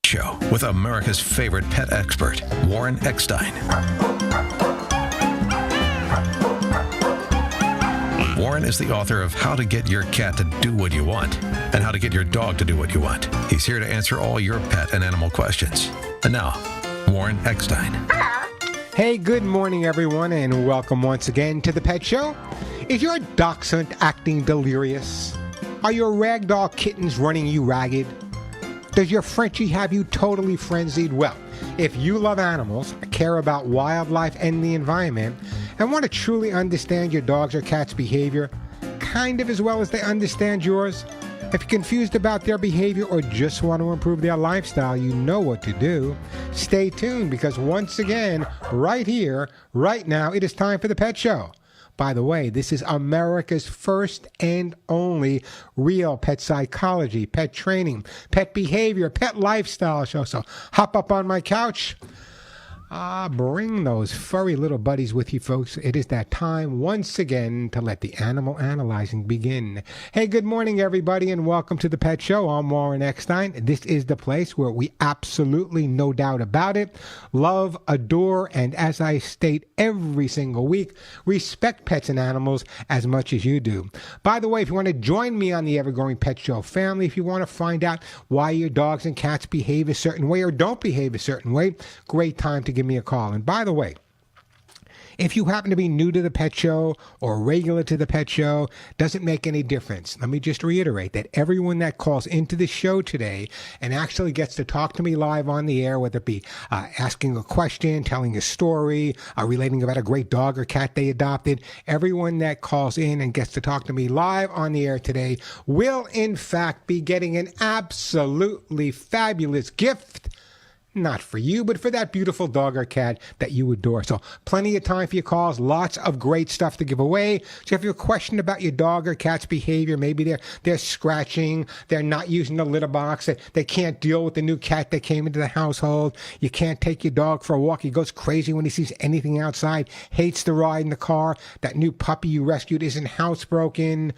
Show with America's favorite pet expert, Warren Eckstein. Warren is the author of How to Get Your Cat to Do What You Want and How to Get Your Dog to Do What You Want. He's here to answer all your pet and animal questions. And now, Warren Eckstein. Hey, good morning, everyone, and welcome once again to the Pet Show. Is your dachshund acting delirious? Are your ragdoll kittens running you ragged? Does your Frenchie have you totally frenzied? Well, if you love animals, care about wildlife and the environment, and want to truly understand your dog's or cat's behavior, kind of as well as they understand yours, if you're confused about their behavior or just want to improve their lifestyle, you know what to do. Stay tuned because once again, right here, right now, it is time for the Pet Show. By the way, this is America's first and only real pet psychology, pet training, pet behavior, pet lifestyle show. So hop up on my couch. Bring those furry little buddies with you, folks. It is that time once again to let the animal analyzing begin. Hey, good morning, everybody, and welcome to the Pet Show. I'm Warren Eckstein. This is the place where we absolutely, no doubt about it, love, adore, and as I state every single week, respect pets and animals as much as you do. By the way, if you want to join me on the ever-growing Pet Show family, if you want to find out why your dogs and cats behave a certain way or don't behave a certain way, great time to give me a call. And by the way, if you happen to be new to the Pet Show or regular to the Pet Show, doesn't make any difference. Let me just reiterate that everyone that calls into the show today and actually gets to talk to me live on the air, whether it be asking a question, telling a story, relating about a great dog or cat they adopted, everyone that calls in and gets to talk to me live on the air today will in fact be getting an absolutely fabulous gift. Not for you, but for that beautiful dog or cat that you adore. So plenty of time for your calls, lots of great stuff to give away. So if you have a question about your dog or cat's behavior, maybe they're scratching, they're not using the litter box, they can't deal with the new cat that came into the household, you can't take your dog for a walk, he goes crazy when he sees anything outside, hates to ride in the car, that new puppy you rescued isn't housebroken,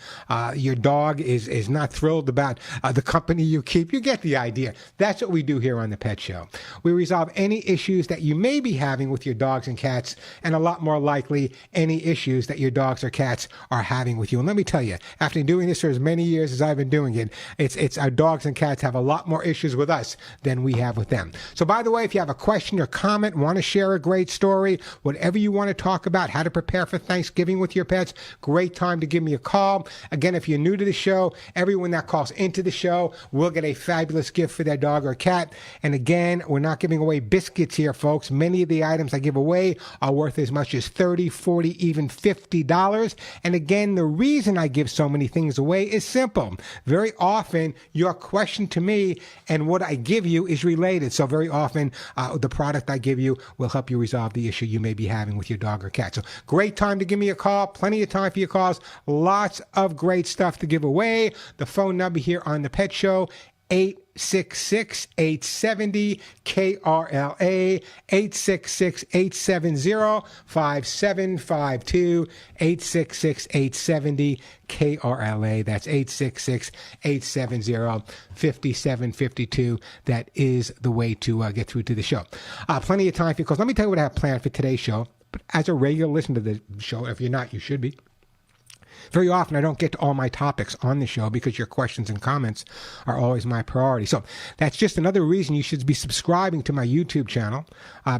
your dog is not thrilled about the company you keep. You get the idea. That's what we do here on the Pet Show. We resolve any issues that you may be having with your dogs and cats, and a lot more likely, any issues that your dogs or cats are having with you. And let me tell you, after doing this for as many years as I've been doing it, it's our dogs and cats have a lot more issues with us than we have with them. So by the way, if you have a question or comment, want to share a great story, whatever you want to talk about, how to prepare for Thanksgiving with your pets, great time to give me a call. Again, if you're new to the show, everyone that calls into the show will get a fabulous gift for their dog or cat. And again, we're not giving away biscuits here, folks. Many of the items I give away are worth as much as $30, $40, even $50. And again, the reason I give so many things away is simple. Very often, your question to me and what I give you is related. So very often, the product I give you will help you resolve the issue you may be having with your dog or cat. So great time to give me a call. Plenty of time for your calls. Lots of great stuff to give away. The phone number here on the Pet Show, 866-870-KRLA, 866-870-5752, 866-870-KRLA. That's 866-870-5752. That is the way to get through to the show. Plenty of time for you, because let me tell you what I have planned for today's show. But as a regular listener to the show, if you're not, you should be. Very often, I don't get to all my topics on the show because your questions and comments are always my priority. So that's just another reason you should be subscribing to my YouTube channel,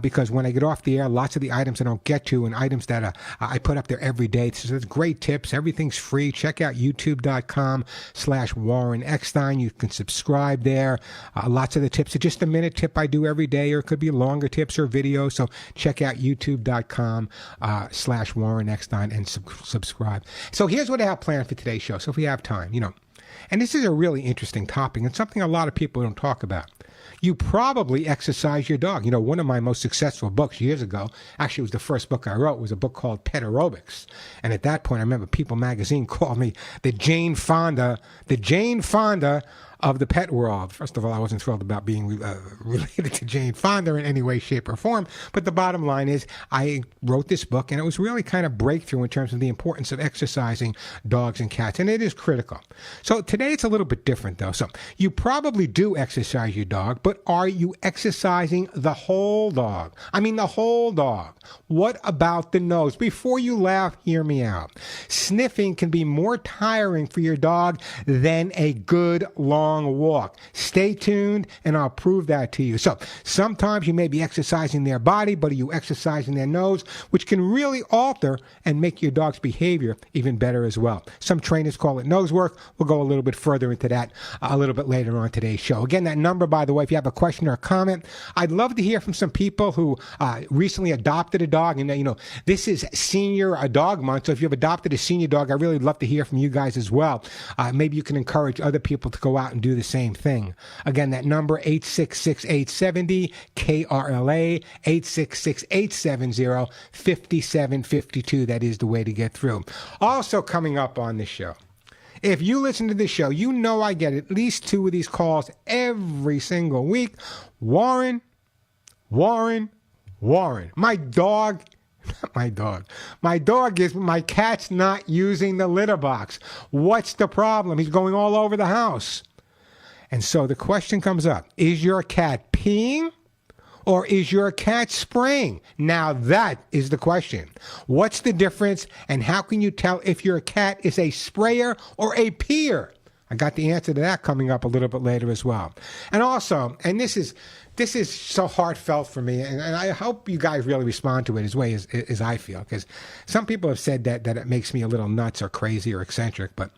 because when I get off the air, lots of the items I don't get to and items that I put up there every day. So there's great tips. Everything's free. Check out youtube.com/Warren Eckstein. You can subscribe there. Lots of the tips are just a minute tip I do every day, or it could be longer tips or videos. So check out youtube.com/Warren Eckstein and subscribe. So here's what I have planned for today's show. So if we have time, and this is a really interesting topic and something a lot of people don't talk about. You probably exercise your dog. One of my most successful books years ago, actually it was the first book I wrote, was a book called Pet Aerobics. And at that point, I remember People magazine called me the Jane Fonda of the pet world. First of all, I wasn't thrilled about being related to Jane Fonda in any way, shape, or form. But the bottom line is I wrote this book, and it was really kind of breakthrough in terms of the importance of exercising dogs and cats. And it is critical. So today it's a little bit different, though. So you probably do exercise your dog, but are you exercising the whole dog? I mean, the whole dog. What about the nose? Before you laugh, hear me out. Sniffing can be more tiring for your dog than a good long walk. Stay tuned, and I'll prove that to you. So sometimes you may be exercising their body, but are you exercising their nose, which can really alter and make your dog's behavior even better as well. Some trainers call it nose work. We'll go a little bit further into that a little bit later on today's show. Again, that number, by the way, if you have a question or a comment, I'd love to hear from some people who recently adopted a dog. And, this is Senior Dog Month. So if you've adopted a senior dog, I really would love to hear from you guys as well. Maybe you can encourage other people to go out and do the same thing. Again, that number, 866-870-KRLA, 866-870-5752. That is the way to get through. Also coming up on the show, if you listen to this show, you know I get at least 2 of these calls every single week. Warren. My dog is my cat's not using the litter box. What's the problem? He's going all over the house. And so the question comes up, is your cat peeing or is your cat spraying? Now that is the question. What's the difference, and how can you tell if your cat is a sprayer or a peer? I got the answer to that coming up a little bit later as well. And also, and this is so heartfelt for me, and I hope you guys really respond to it as way as I feel, because some people have said that it makes me a little nuts or crazy or eccentric, but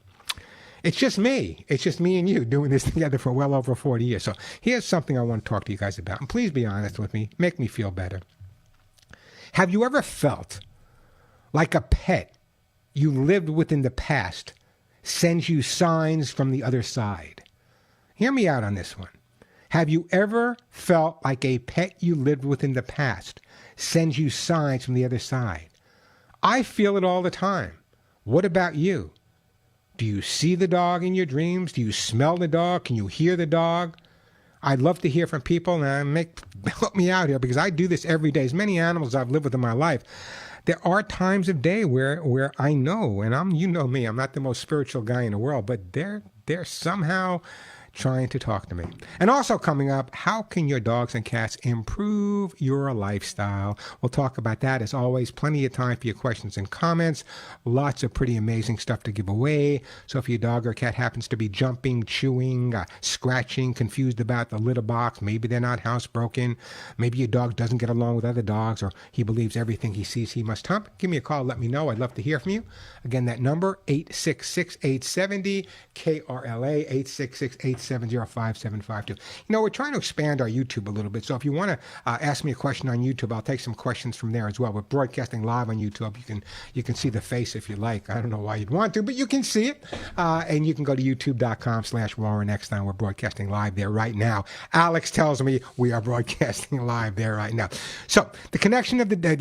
it's just me. It's just me and you doing this together for well over 40 years. So here's something I want to talk to you guys about, and please be honest with me. Make me feel better. Have you ever felt like a pet you lived with in the past sends you signs from the other side? Hear me out on this one. Have you ever felt like a pet you lived with in the past sends you signs from the other side? I feel it all the time. What about you? Do you see the dog in your dreams? Do you smell the dog? Can you hear the dog? I'd love to hear from people, and help me out here, because I do this every day. As many animals I've lived with in my life, there are times of day where I know, and you know me, I'm not the most spiritual guy in the world, but they're somehow trying to talk to me. And also coming up, how can your dogs and cats improve your lifestyle? We'll talk about that. As always, plenty of time for your questions and comments. Lots of pretty amazing stuff to give away. So if your dog or cat happens to be jumping, chewing, scratching, confused about the litter box, maybe they're not housebroken, maybe your dog doesn't get along with other dogs, or he believes everything he sees he must hump, give me a call. Let me know. I'd love to hear from you. Again, that number, 866-870-KRLA, 866-870-5752. We're trying to expand our YouTube a little bit. So if you want to ask me a question on YouTube, I'll take some questions from there as well. We're broadcasting live on YouTube. You can see the face if you like. I don't know why you'd want to, but you can see it. And you can go to youtube.com/Warren Eckstein. We're broadcasting live there right now. Alex tells me we are broadcasting live there right now. So the question of the day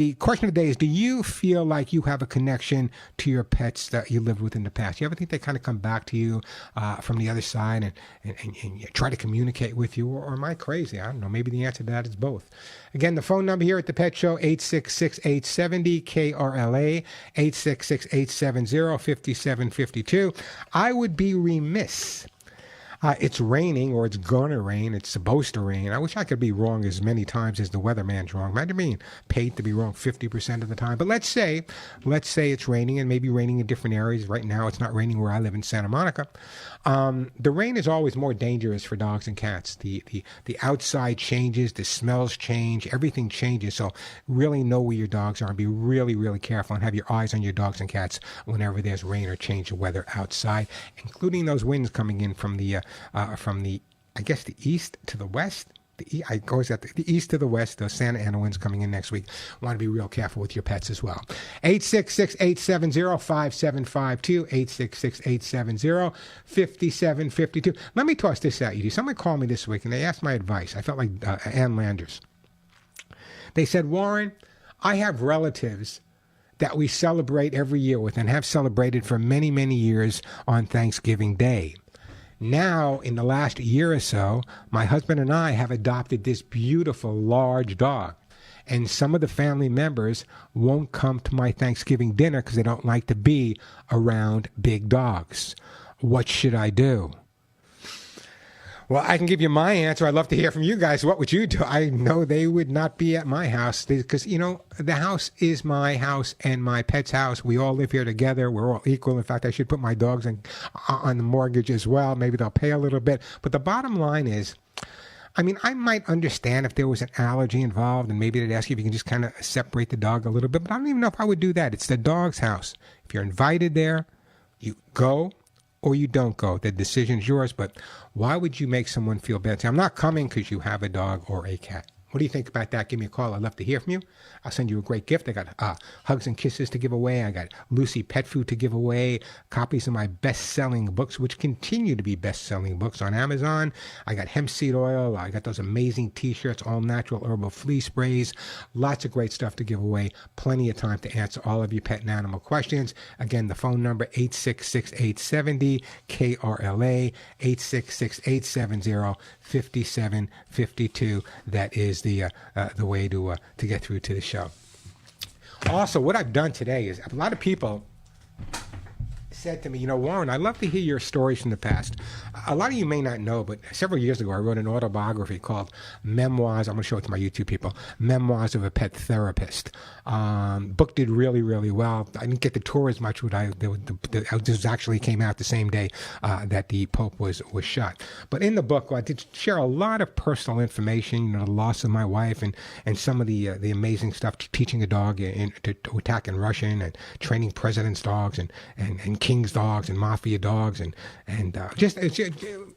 is, do you feel like you have a connection to your pets that you lived with in the past? You ever think they kind of come back to you from the other side and try to communicate with you, or am I crazy? I don't know. Maybe the answer to that is both. Again, the phone number here at the Pet Show, 866-870-KRLA, 866-870-5752. I would be remiss. It's raining, or it's gonna rain. It's supposed to rain. I wish I could be wrong as many times as the weatherman's wrong. Imagine being paid to be wrong 50% of the time. But let's say it's raining, and maybe raining in different areas. Right now, it's not raining where I live in Santa Monica. The rain is always more dangerous for dogs and cats. The outside changes, the smells change, everything changes. So really know where your dogs are, and be really, really careful, and have your eyes on your dogs and cats whenever there's rain or change of weather outside, including those winds coming in from the I guess the east to the west. The east to the west, the Santa Ana winds coming in next week. Want to be real careful with your pets as well. 866-870-5752, 866-870-5752. Let me toss this at you. Someone called me this week, and they asked my advice. I felt like Ann Landers. They said, Warren, I have relatives that we celebrate every year with, and have celebrated for many, many years on Thanksgiving Day. Now, in the last year or so, my husband and I have adopted this beautiful large dog. And some of the family members won't come to my Thanksgiving dinner because they don't like to be around big dogs. What should I do? Well, I can give you my answer. I'd love to hear from you guys. What would you do? I know they would not be at my house because, the house is my house and my pet's house. We all live here together. We're all equal. In fact, I should put my dogs on the mortgage as well. Maybe they'll pay a little bit. But the bottom line is, I might understand if there was an allergy involved and maybe they'd ask you if you can just kind of separate the dog a little bit. But I don't even know if I would do that. It's the dog's house. If you're invited there, you go or you don't go. The decision's yours, but why would you make someone feel bad? Say, I'm not coming because you have a dog or a cat. What do you think about that? Give me a call. I'd love to hear from you. I'll send you a great gift. I got hugs and kisses to give away. I got Lucy pet food to give away, copies of my best-selling books, which continue to be best-selling books on Amazon. I got hemp seed oil. I got those amazing T-shirts, all natural herbal flea sprays. Lots of great stuff to give away. Plenty of time to answer all of your pet and animal questions. Again, the phone number, 866-870-KRLA, 866-870-5752. That is the way to get through to the show. Also, what I've done today is a lot of people said to me, Warren, I'd love to hear your stories from the past. A lot of you may not know, but several years ago, I wrote an autobiography called Memoirs. I'm going to show it to my YouTube people. Memoirs of a Pet Therapist. Book did really, really well. I didn't get to tour as much. This actually came out the same day that the Pope was shot. But in the book, I did share a lot of personal information, the loss of my wife and some of the amazing stuff, teaching a dog to attack in Russian and training president's dogs and king's dogs and mafia dogs and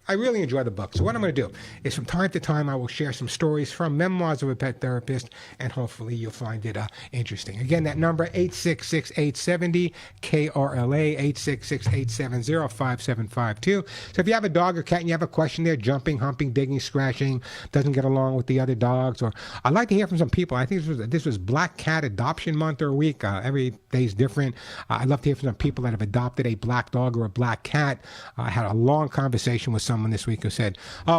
I really enjoy the book. So what I'm going to do is from time to time I will share some stories from Memoirs of a Pet Therapist, and hopefully you'll find it interesting. Again, that number 866-870-KRLA, 866-870-5752. So if you have a dog or cat and you have a question there, jumping, humping, digging, scratching, doesn't get along with the other dogs, or I'd like to hear from some people. I think this was Black Cat Adoption Month or Week. Every day's different. I'd love to hear from some people that have adopted a black dog or a black cat. I had a long conversation with someone this week who said,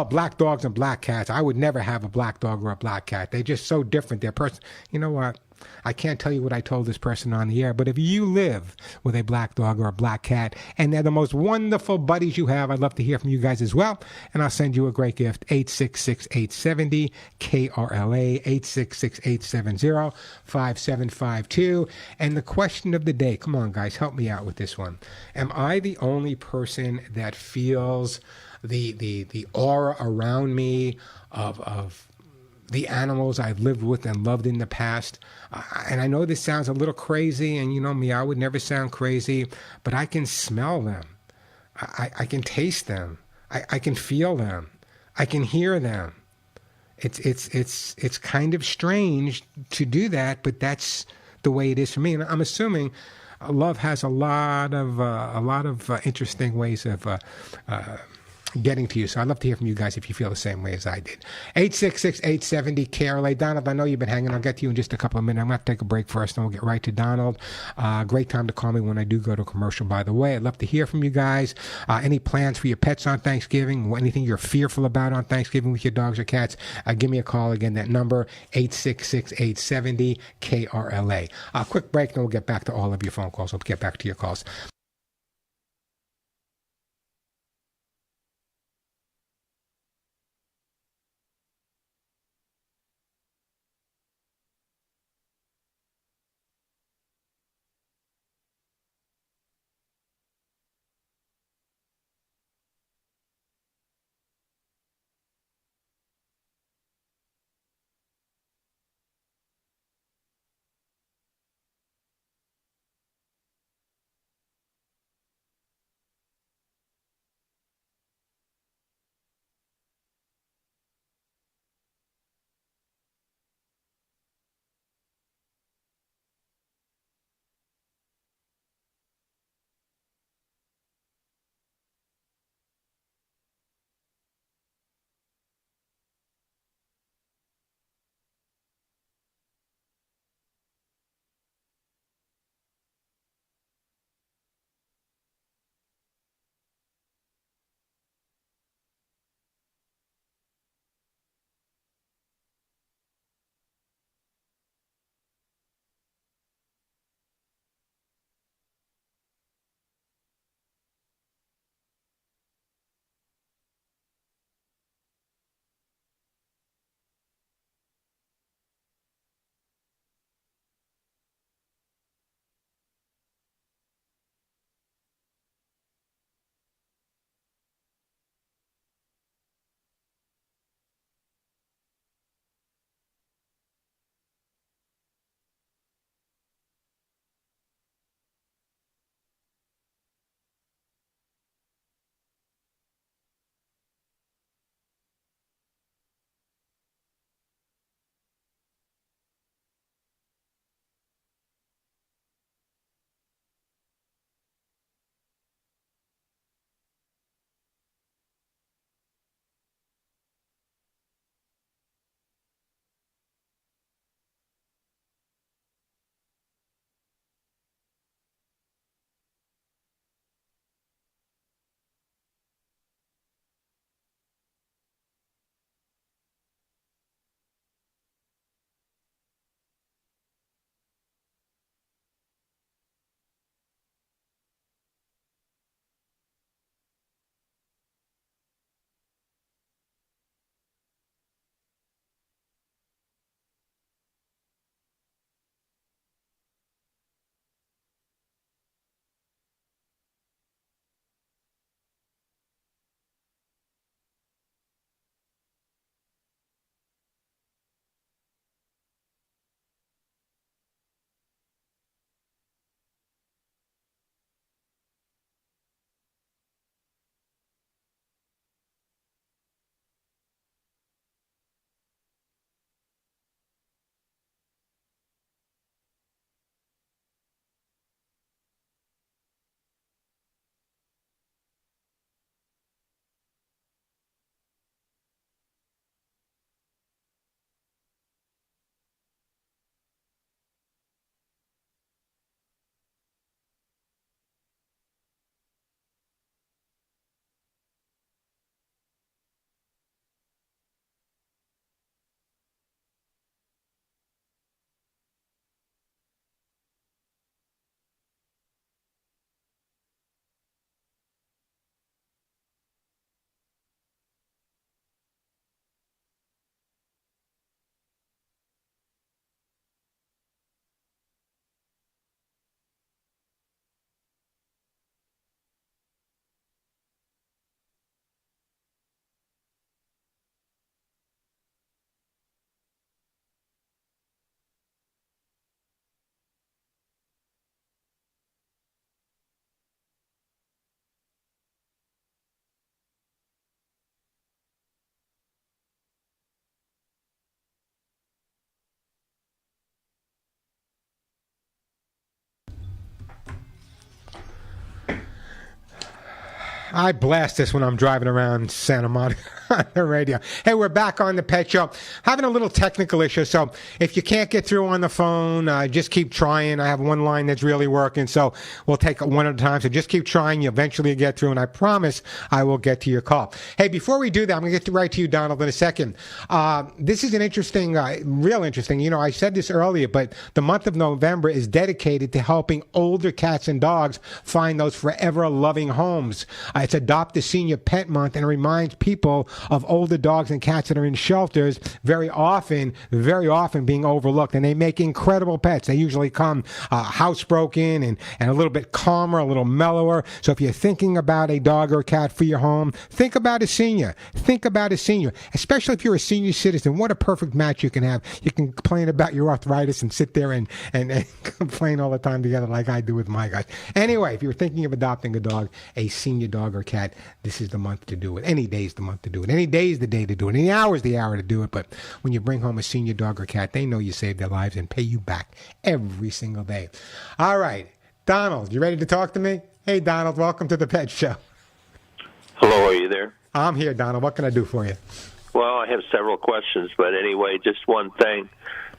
black dogs and black cats. I would never have a black dog or a black cat. They're just so different. You know what? I can't tell you what I told this person on the air, but if you live with a black dog or a black cat and they're the most wonderful buddies you have, I'd love to hear from you guys as well. And I'll send you a great gift, 866-870-KRLA, 866-870-5752. And the question of the day, come on guys, help me out with this one. Am I the only person that feels the aura around me of the animals I've lived with and loved in the past? And I know this sounds a little crazy, and you know me, I would never sound crazy, but I can smell them. I can taste them. I can feel them. I can hear them. It's kind of strange to do that, but that's the way it is for me. And I'm assuming love has a lot of interesting ways of getting to you. So I'd love to hear from you guys if you feel the same way as I did. 866-870-KRLA. Donald, I know you've been hanging. I'll get to you in just a couple of minutes. I'm going to have to take a break first, and we'll get right to Donald. Great time to call me when I do go to commercial, by the way. I'd love to hear from you guys. Any plans for your pets on Thanksgiving? Anything you're fearful about on Thanksgiving with your dogs or cats? Give me a call. Again, that number, 866-870-KRLA. Quick break, and we'll get back to all of your phone calls. We'll get back to your calls. I blast this when I'm driving around Santa Monica on the radio. Hey, we're back on the Pet Show. Having a little technical issue, so if you can't get through on the phone, just keep trying. I have one line that's really working, so we'll take it one at a time. So just keep trying. You eventually get through, and I promise I will get to your call. Hey, before we do that, I'm going to get right to you, Donald, in a second. This is an interesting, real interesting. You know, I said this earlier, but the month of November is dedicated to helping older cats and dogs find those forever loving homes. It's Adopt a Senior Pet Month, and it reminds people of older dogs and cats that are in shelters very often being overlooked. And they make incredible pets. They usually come housebroken and a little bit calmer, a little mellower. So if you're thinking about a dog or a cat for your home, think about a senior. Think about a senior, especially if you're a senior citizen. What a perfect match you can have. You can complain about your arthritis and sit there and complain all the time together like I do with my guys. Anyway, if you're thinking of adopting a dog, a senior dog or cat, this is the month to do it. Any day is the month to do it. Any day is the day to do it. Any hour is the hour to do it. But when you bring home a senior dog or cat, they know you saved their lives and pay you back every single day. All right. Donald, you ready to talk to me? Hey, Donald, welcome to the Pet Show. Hello, are you there? I'm here, Donald. What can I do for you? Well, I have several questions, but anyway, just one thing.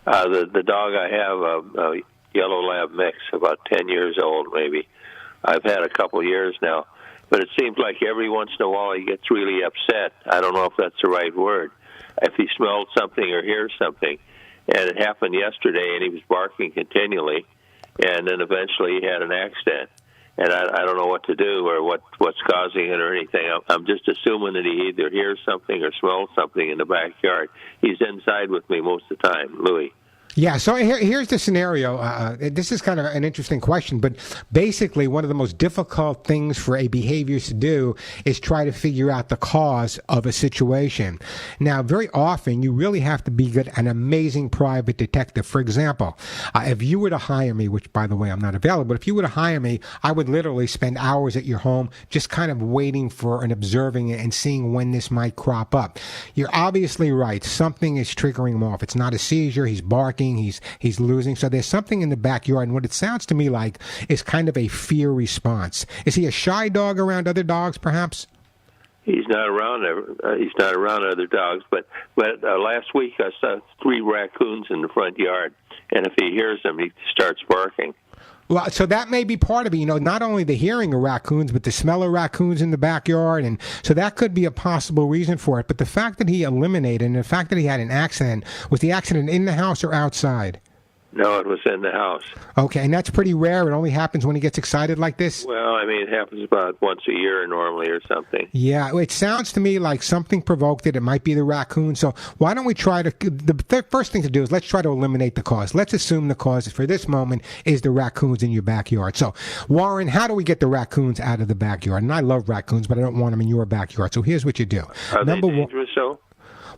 The dog I have, a yellow lab mix, about 10 years old maybe. I've had a couple years now, but it seems like every once in a while he gets really upset. I don't know if that's the right word. If he smells something or hears something, and it happened yesterday, and he was barking continually, and then eventually he had an accident. And I don't know what to do or what's causing it or anything. I'm just assuming that he either hears something or smells something in the backyard. He's inside with me most of the time, Louis. Yeah, so here's the scenario. This is kind of an interesting question, but basically one of the most difficult things for a behaviorist to do is try to figure out the cause of a situation. Now, very often you really have to be an amazing private detective. For example, if you were to hire me, which by the way I'm not available, but if you were to hire me, I would literally spend hours at your home just kind of waiting for and observing it and seeing when this might crop up. You're obviously right. Something is triggering him off. It's not a seizure. He's barking. He's losing. So there's something in the backyard, and what it sounds to me like is kind of a fear response. Is he a shy dog around other dogs, perhaps? He's not around. He's not around other dogs. But last week I saw 3 raccoons in the front yard, and if he hears them, he starts barking. Well, so that may be part of it, not only the hearing of raccoons, but the smell of raccoons in the backyard. And so that could be a possible reason for it. But the fact that he eliminated and the fact that he had an accident, was the accident in the house or outside? No, it was in the house. Okay, and that's pretty rare. It only happens when he gets excited like this? Well, I mean, it happens about once a year normally or something. Yeah, it sounds to me like something provoked it. It might be the raccoon. So why don't we try to, the first thing to do is let's try to eliminate the cause. Let's assume the cause for this moment is the raccoons in your backyard. So, Warren, how do we get the raccoons out of the backyard? And I love raccoons, but I don't want them in your backyard. So here's what you do. Are they dangerous, though?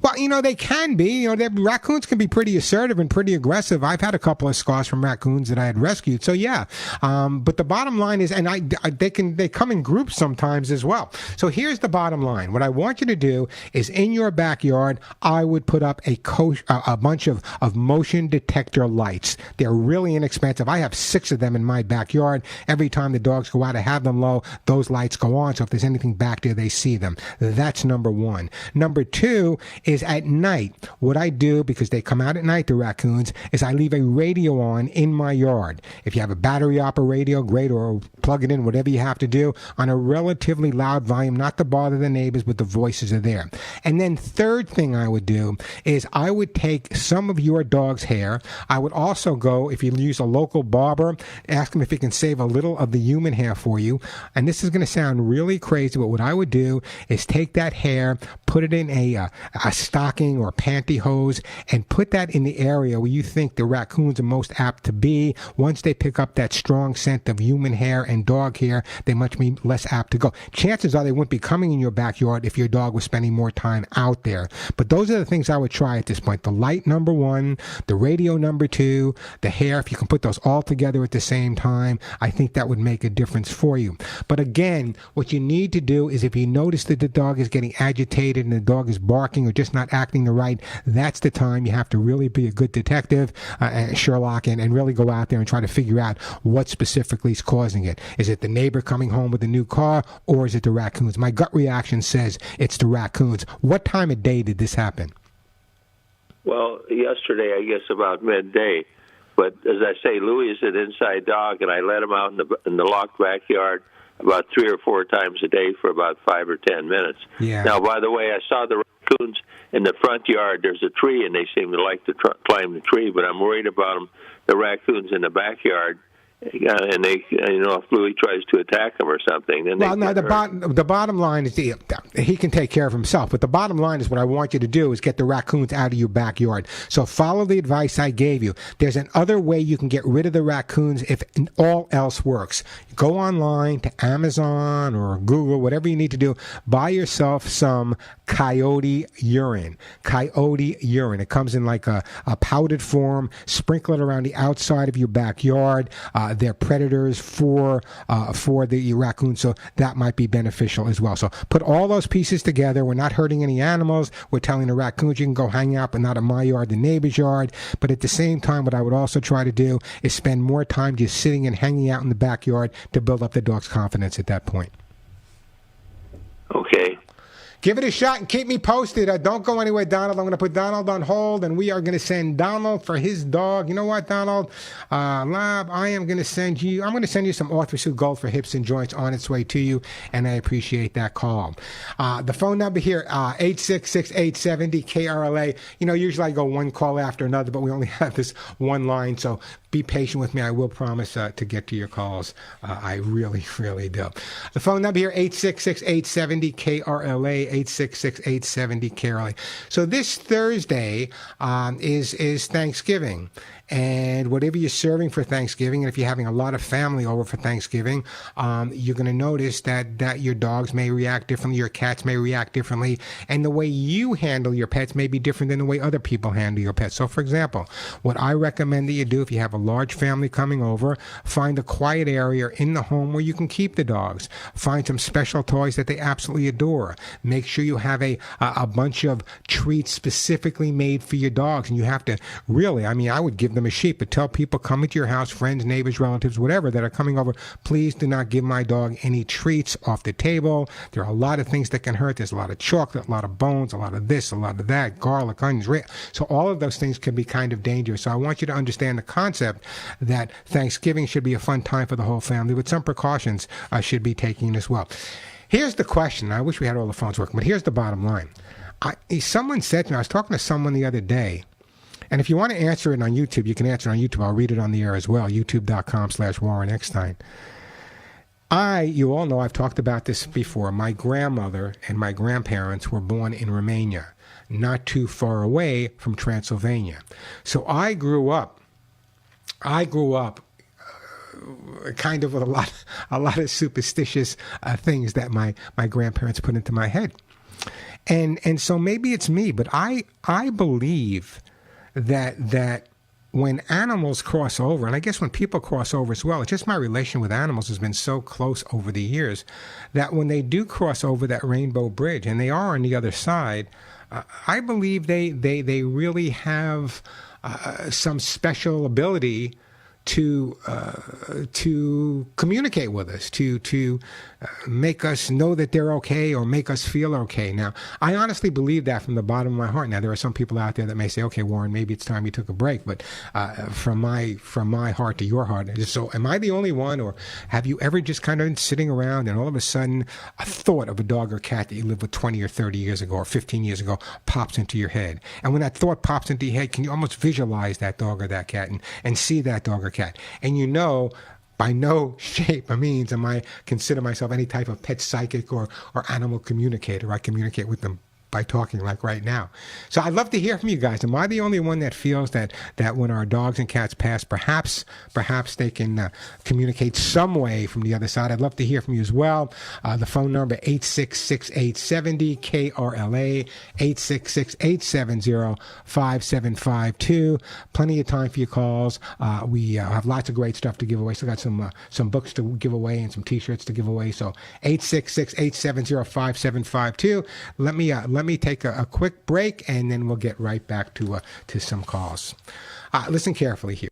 Well, they can be. Raccoons can be pretty assertive and pretty aggressive. I've had a couple of scars from raccoons that I had rescued. So yeah, but the bottom line is, and they come in groups sometimes as well. So here's the bottom line. What I want you to do is in your backyard, I would put up a bunch of motion detector lights. They're really inexpensive. I have 6 of them in my backyard. Every time the dogs go out, I have them low. Those lights go on. So if there's anything back there, they see them. That's number 1. Number 2 is at night. What I do, because they come out at night, the raccoons, is I leave a radio on in my yard. If you have a battery-operated radio, great, or plug it in, whatever you have to do, on a relatively loud volume, not to bother the neighbors, but the voices are there. And then third thing I would do is I would take some of your dog's hair. I would also go, if you use a local barber, ask him if he can save a little of the human hair for you. And this is going to sound really crazy, but what I would do is take that hair, put it in a stocking or pantyhose, and put that in the area where you think the raccoons are most apt to be. Once they pick up that strong scent of human hair and dog hair, they much be less apt to go. Chances are they wouldn't be coming in your backyard if your dog was spending more time out there. But those are the things I would try at this point. The light, number 1, the radio, number 2, the hair. If you can put those all together at the same time, I think that would make a difference for you. But again, what you need to do is if you notice that the dog is getting agitated and the dog is barking or just just not acting the right, that's the time you have to really be a good detective, Sherlock, and really go out there and try to figure out what specifically is causing it. Is it the neighbor coming home with a new car, or is it the raccoons? My gut reaction says it's the raccoons. What time of day did this happen? Well, yesterday, I guess about midday. But as I say, Louis is an inside dog, and I let him out in the locked backyard about 3 or 4 times a day for about 5 or 10 minutes. Yeah. Now, by the way, I saw the raccoons in the front yard. There's a tree, and they seem to like to climb the tree, but I'm worried about them, the raccoons in the backyard. And they, if Louis tries to attack him or something, then the bottom line is he can take care of himself. But the bottom line is what I want you to do is get the raccoons out of your backyard. So follow the advice I gave you. There's another way you can get rid of the raccoons if all else works. Go online to Amazon or Google, whatever you need to do. Buy yourself some coyote urine. Coyote urine. It comes in like a powdered form. Sprinkle it around the outside of your backyard. They're predators for the raccoons, so that might be beneficial as well. So put all those pieces together. We're not hurting any animals. We're telling the raccoons you can go hang out, but not in my yard, the neighbor's yard. But at the same time, what I would also try to do is spend more time just sitting and hanging out in the backyard to build up the dog's confidence at that point. Okay. Give it a shot and keep me posted. Don't go anywhere, Donald. I'm going to put Donald on hold, and we are going to send Donald for his dog. You know what, Donald? Lab, I'm going to send you some Orthosuit Gold for hips and joints on its way to you, and I appreciate that call. The phone number here, 866-870-KRLA. Usually I go one call after another, but we only have this one line, so be patient with me. I will promise to get to your calls. I really, really do. The phone number here, 866-870-KRLA, 866-870-KRLA. So this Thursday is Thanksgiving. And whatever you're serving for Thanksgiving, and if you're having a lot of family over for Thanksgiving, you're going to notice that your dogs may react differently, your cats may react differently, and the way you handle your pets may be different than the way other people handle your pets. So, for example, what I recommend that you do if you have a large family coming over, find a quiet area in the home where you can keep the dogs. Find some special toys that they absolutely adore. Make sure you have a bunch of treats specifically made for your dogs, and you have to really, I would give them a sheet, but tell people coming to your house, friends, neighbors, relatives, whatever, that are coming over, please do not give my dog any treats off the table. There are a lot of things that can hurt. There's a lot of chocolate, a lot of bones, a lot of this, a lot of that, garlic, onions. So all of those things can be kind of dangerous. So I want you to understand the concept that Thanksgiving should be a fun time for the whole family, but some precautions should be taken as well. Here's the question. I wish we had all the phones working, but here's the bottom line. Someone said to me, I was talking to someone the other day, and if you want to answer it on YouTube, you can answer it on YouTube. I'll read it on the air as well, youtube.com/Warren Eckstein. You all know I've talked about this before. My grandmother and my grandparents were born in Romania, not too far away from Transylvania. So I grew up kind of with a lot of superstitious things that my grandparents put into my head. And so maybe it's me, but I believe that when animals cross over, and I guess when people cross over as well, it's just my relation with animals has been so close over the years that when they do cross over that rainbow bridge and they are on the other side, I believe they really have some special ability to communicate with us, to make us know that they're okay or make us feel okay. Now, I honestly believe that from the bottom of my heart. Now, there are some people out there that may say, okay, Warren, maybe it's time you took a break, but from my heart to your heart. So am I the only one, or have you ever just kind of been sitting around and all of a sudden a thought of a dog or cat that you lived with 20 or 30 years ago or 15 years ago pops into your head? And when that thought pops into your head, can you almost visualize that dog or that cat and see that dog or cat? And by no shape or means am I consider myself any type of pet psychic or animal communicator. I communicate with them by talking like right now. So I'd love to hear from you guys. Am I the only one that feels that when our dogs and cats pass, perhaps they can communicate some way from the other side? I'd love to hear from you as well. The phone number, 866-870-KRLA, 866-870-5752. Plenty of time for your calls. We have lots of great stuff to give away. Still got some books to give away and some T-shirts to give away. So 866-870-5752. Let me let me take a quick break, and then we'll get right back to some calls. Listen carefully here.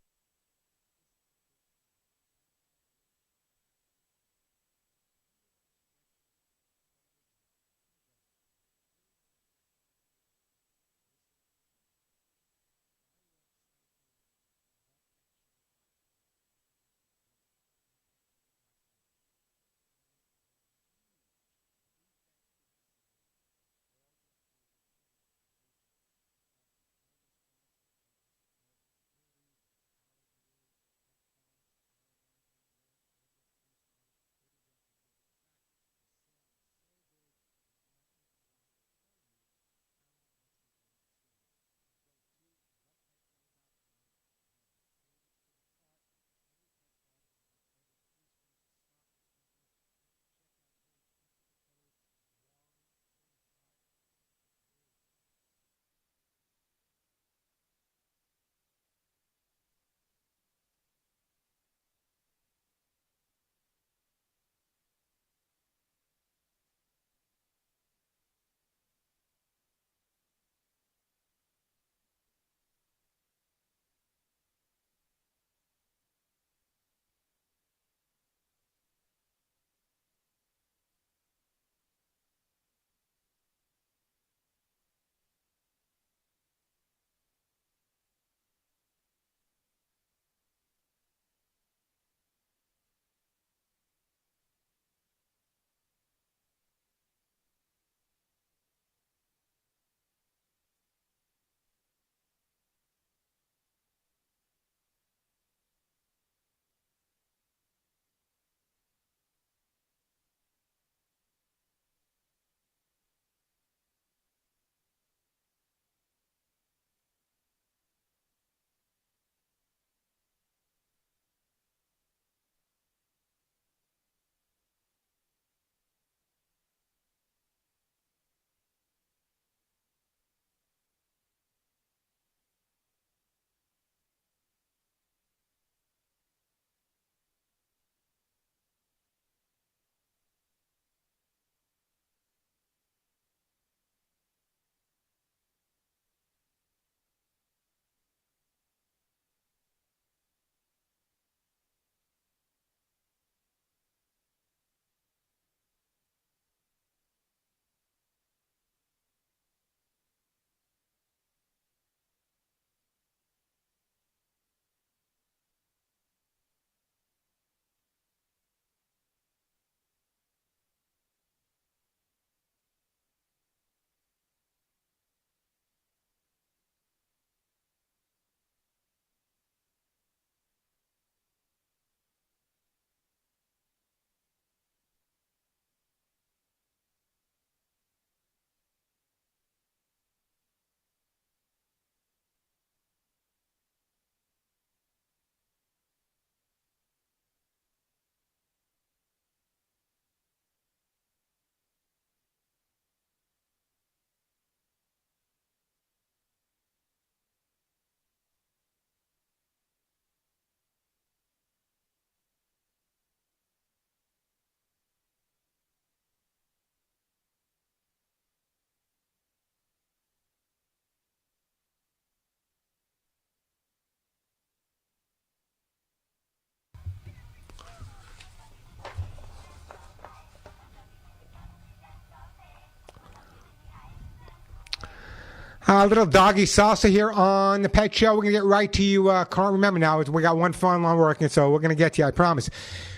Little doggy salsa here on the Pet Show. We're going to get right to you. Can't remember now. We got one phone line working, so we're going to get to you, I promise.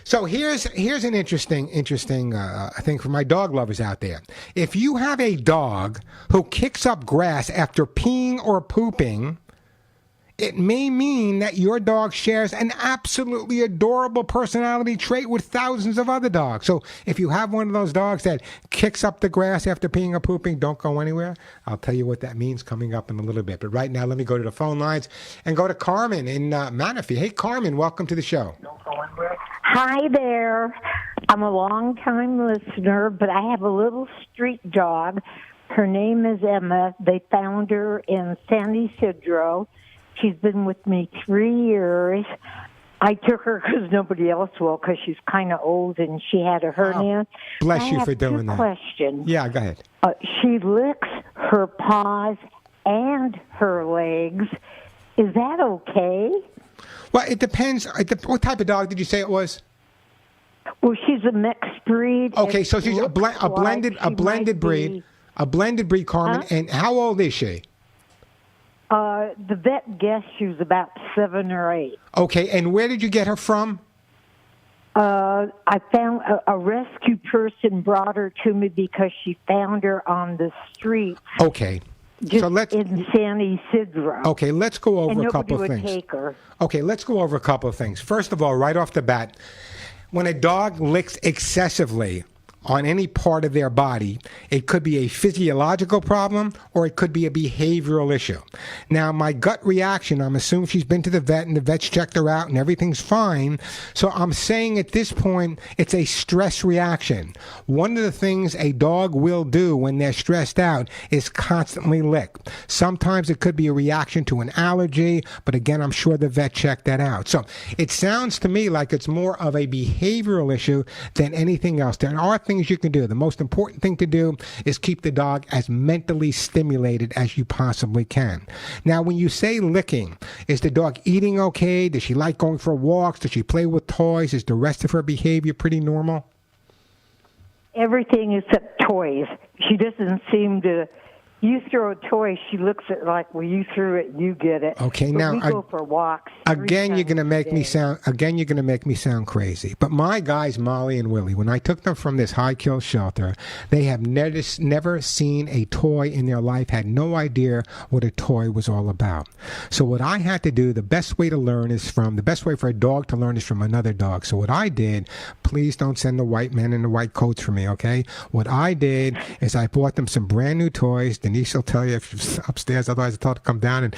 So here's an interesting thing for my dog lovers out there. If you have a dog who kicks up grass after peeing or pooping, it may mean that your dog shares an absolutely adorable personality trait with thousands of other dogs. So if you have one of those dogs that kicks up the grass after peeing or pooping, don't go anywhere. I'll tell you what that means coming up in a little bit. But right now, let me go to the phone lines and go to Carmen in Manatee. Hey, Carmen, welcome to the show. Hi there. I'm a long-time listener, but I have a little street dog. Her name is Emma. They found her in San Ysidro. She's been with me 3 years, I took her because nobody else will, because she's kind of old and she had a hernia. Bless you for doing that. Questions. Yeah, go ahead. She licks her paws and her legs. Is that okay? Well, it depends. What type of dog did you say it was? Well, she's a mixed breed. Okay, so she's a blended breed. A blended breed, Carmen. Huh? And how old is she? The vet guessed she was about 7 or 8. Okay, and where did you get her from? I found a rescue person brought her to me because she found her on the street. Okay. Just so let's, in San Isidro. Okay, let's go over a couple of things. And nobody would take her. Okay, let's go over a couple of things. First of all, right off the bat, when a dog licks excessively on any part of their body, it could be a physiological problem or it could be a behavioral issue. Now, my gut reaction, I'm assuming she's been to the vet and the vet's checked her out and everything's fine. So I'm saying at this point, it's a stress reaction. One of the things a dog will do when they're stressed out is constantly lick. Sometimes it could be a reaction to an allergy, but again, I'm sure the vet checked that out. So it sounds to me like it's more of a behavioral issue than anything else. There are things you can do. The most important thing to do is keep the dog as mentally stimulated as you possibly can. Now, when you say licking, is the dog eating okay? Does she like going for walks? Does she play with toys? Is the rest of her behavior pretty normal? Everything except toys. She doesn't seem to. You throw a toy, she looks at it like, well, you threw it, you get it. Okay, but now we go for walks. Again, you're gonna make me sound crazy. But my guys, Molly and Willie, when I took them from this high kill shelter, they have never seen a toy in their life, had no idea what a toy was all about. So what I had to do, the best way for a dog to learn is from another dog. So what I did, please don't send the white men in the white coats for me, okay? What I did is I bought them some brand new toys. Denise will tell you if she's upstairs, otherwise I told her to come down. And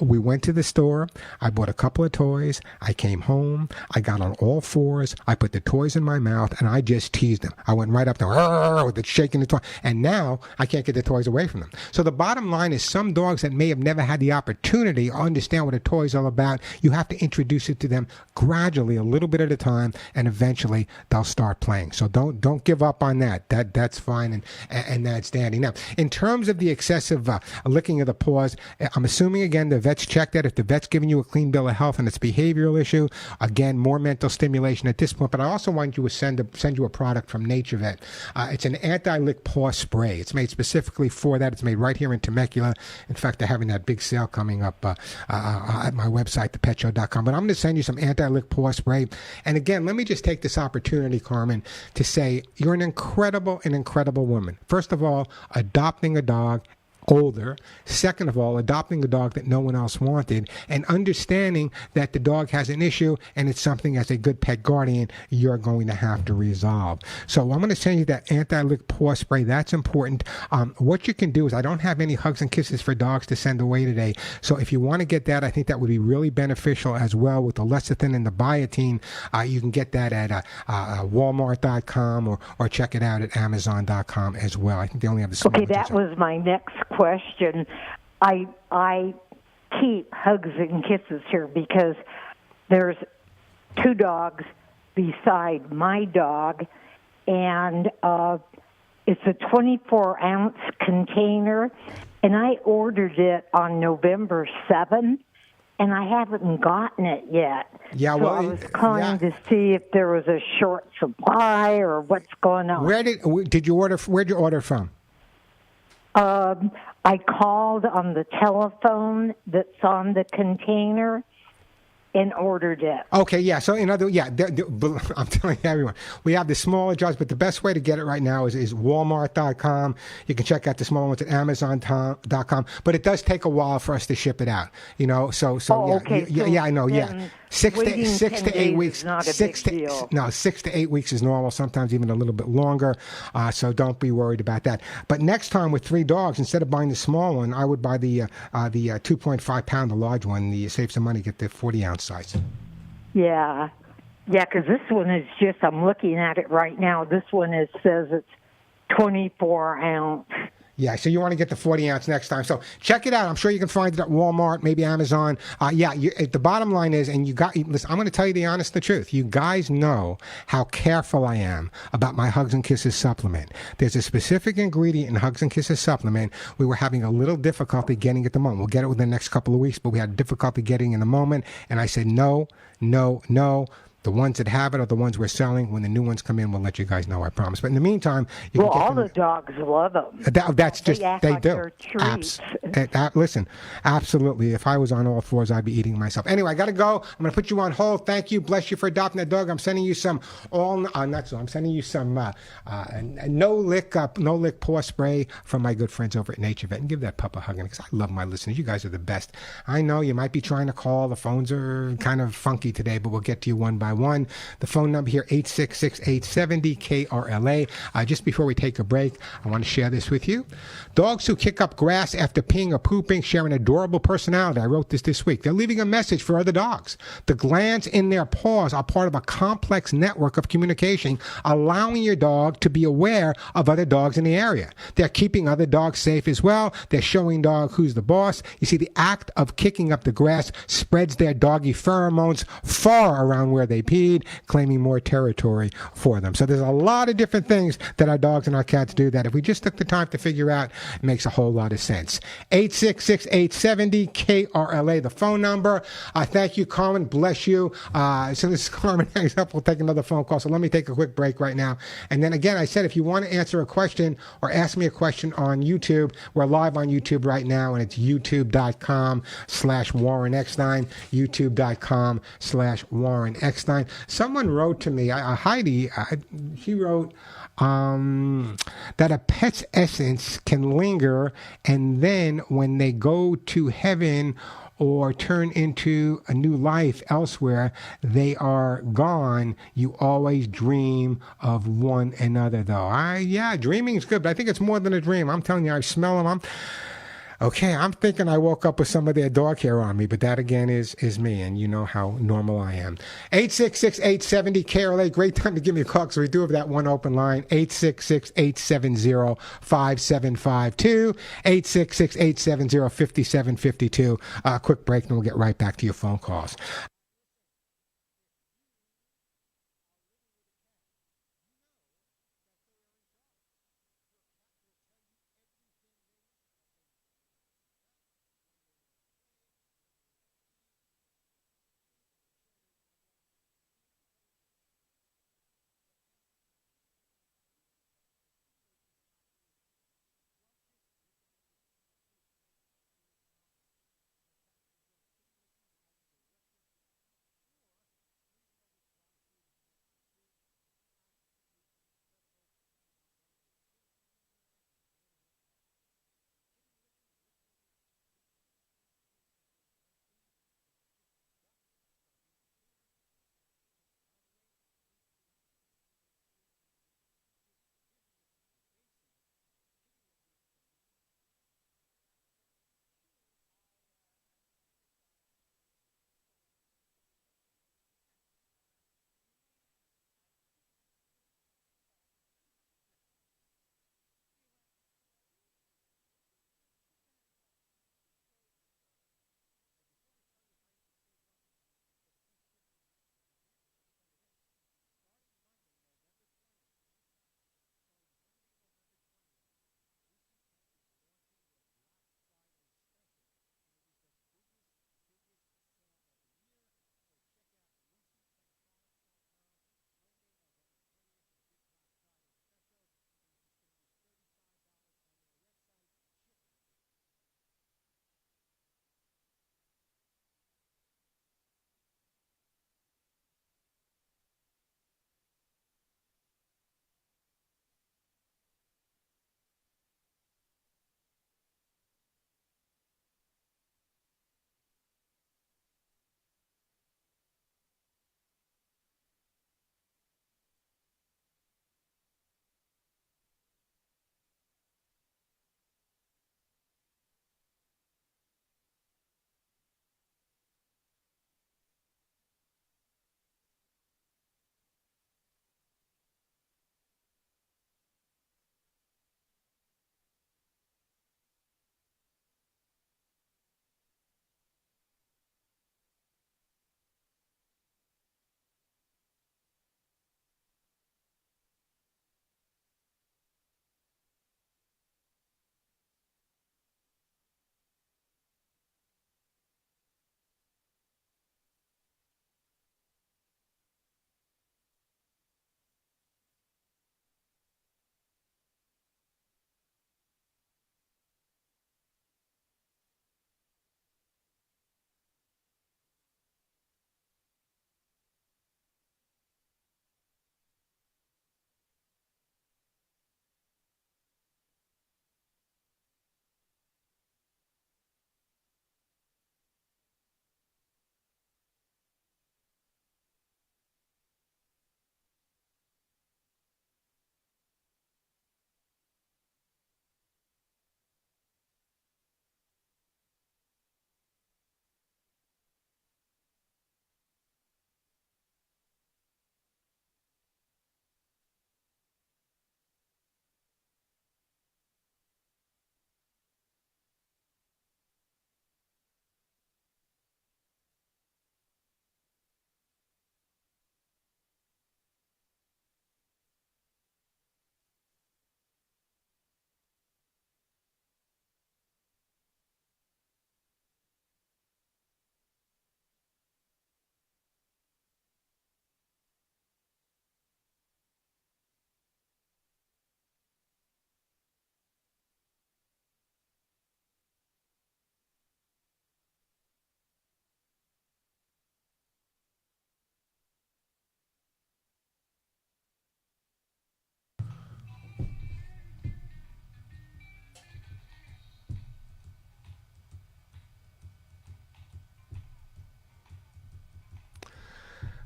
we went to the store. I bought a couple of toys. I came home. I got on all fours. I put the toys in my mouth, and I just teased them. I went right up to them with it, shaking the toy. And now I can't get the toys away from them. So the bottom line is some dogs that may have never had the opportunity or understand what a toy is all about, you have to introduce it to them gradually, a little bit at a time, and eventually they'll start playing. So don't give up on that. That's fine, and that's dandy. Now, in terms of the excessive licking of the paws, I'm assuming, again, the vet's checked that. If the vet's giving you a clean bill of health and it's a behavioral issue, again, more mental stimulation at this point. But I also want you to send you a product from Nature Vet. It's an anti-lick paw spray. It's made specifically for that. It's made right here in Temecula. In fact, they're having that big sale coming up at my website, thepetshow.com. But I'm going to send you some anti-lick paw spray. And again, let me just take this opportunity, Carmen, to say you're an incredible woman. First of all, adopting a dog older. Second of all, adopting a dog that no one else wanted, and understanding that the dog has an issue and it's something as a good pet guardian you're going to have to resolve. So I'm going to send you that anti-lick paw spray. That's important. What you can do is, I don't have any hugs and kisses for dogs to send away today. So if you want to get that, I think that would be really beneficial as well with the lecithin and the biotin. You can get that at Walmart.com or check it out at Amazon.com as well. I think they only have the small Okay, that was my next question. I keep hugs and kisses here because there's 2 dogs beside my dog, and it's a 24-ounce container, and I ordered it on November 7th, and I haven't gotten it yet. Yeah, so I was calling to see if there was a short supply or what's going on. Where'd you order from? I called on the telephone that's on the container and ordered it. Okay, yeah. So I'm telling everyone, we have the smaller jars, but the best way to get it right now is Walmart.com. You can check out the smaller ones at Amazon.com. But it does take a while for us to ship it out. You know, so okay. Yeah, I know. Yeah. 6 to 8 weeks. Is not a big deal. No, 6 to 8 weeks is normal. Sometimes even a little bit longer. So don't be worried about that. But next time with 3 dogs, instead of buying the small one, I would buy the 2.5 pound, the large one. You save some money, get the 40-ounce size. Yeah, because this one is I'm looking at it right now. This one says it's 24 ounce. Yeah, so you want to get the 40 ounce next time. So check it out. I'm sure you can find it at Walmart, maybe Amazon. The bottom line is, and listen, I'm going to tell you the truth. You guys know how careful I am about my Hugs and Kisses supplement. There's a specific ingredient in Hugs and Kisses supplement we were having a little difficulty getting at the moment. We'll get it within the next couple of weeks, but we had difficulty getting in the moment. And I said, no, no, no. The ones that have it are the ones we're selling. When the new ones come in, we'll let you guys know, I promise. But in the meantime, you can get all them. the dogs love them. That's just, they act they like do. they're treats. Listen, absolutely. If I was on all fours, I'd be eating myself. Anyway, I got to go. I'm going to put you on hold. Thank you. Bless you for adopting that dog. I'm sending you some I'm sending you some no lick paw spray from my good friends over at Nature Vet. And give that pup a hug, because I love my listeners. You guys are the best. I know you might be trying to call. The phones are kind of funky today, but we'll get to you one by one. The phone number here, 866-870-KRLA. Just before we take a break, I want to share this with you. Dogs who kick up grass after peeing or pooping share an adorable personality. I wrote this week. They're leaving a message for other dogs. The glands in their paws are part of a complex network of communication, allowing your dog to be aware of other dogs in the area. They're keeping other dogs safe as well. They're showing dog who's the boss. You see, the act of kicking up the grass spreads their doggy pheromones far around where they peed, claiming more territory for them. So there's a lot of different things that our dogs and our cats do that if we just took the time to figure out, it makes a whole lot of sense. 866-870-KRLA, the phone number. Thank you, Carmen. Bless you. As soon as Carmen hangs up, we'll take another phone call. So let me take a quick break right now. And then again, I said, if you want to answer a question or ask me a question on YouTube, we're live on YouTube right now, and it's youtube.com/Warren Eckstein, youtube.com/Warren Eckstein. Someone wrote to me, Heidi, she wrote that a pet's essence can linger, and then when they go to heaven or turn into a new life elsewhere, they are gone. You always dream of one another, though. Dreaming is good, but I think it's more than a dream. I'm telling you, I smell them. I'm thinking I woke up with some of their dog hair on me, but that again is me, and you know how normal I am. 866-870-KRLA, great time to give me a call, because we do have that one open line, 866-870-5752, 866-870-5752. Quick break, and we'll get right back to your phone calls.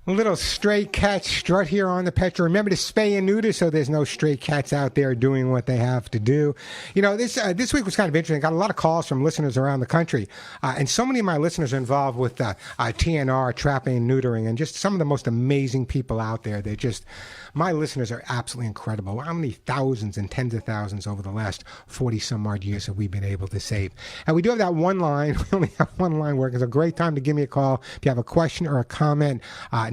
Little stray cat strut here on the Pet Show. Remember to spay and neuter so there's no stray cats out there doing what they have to do. You know, this week was kind of interesting. I got a lot of calls from listeners around the country. And so many of my listeners are involved with TNR, trapping and neutering, and just some of the most amazing people out there. They're just, my listeners are absolutely incredible. How many thousands and tens of thousands over the last 40-some-odd years have we been able to save? And we do have that one line. We only have one line working. It's a great time to give me a call. If you have a question or a comment,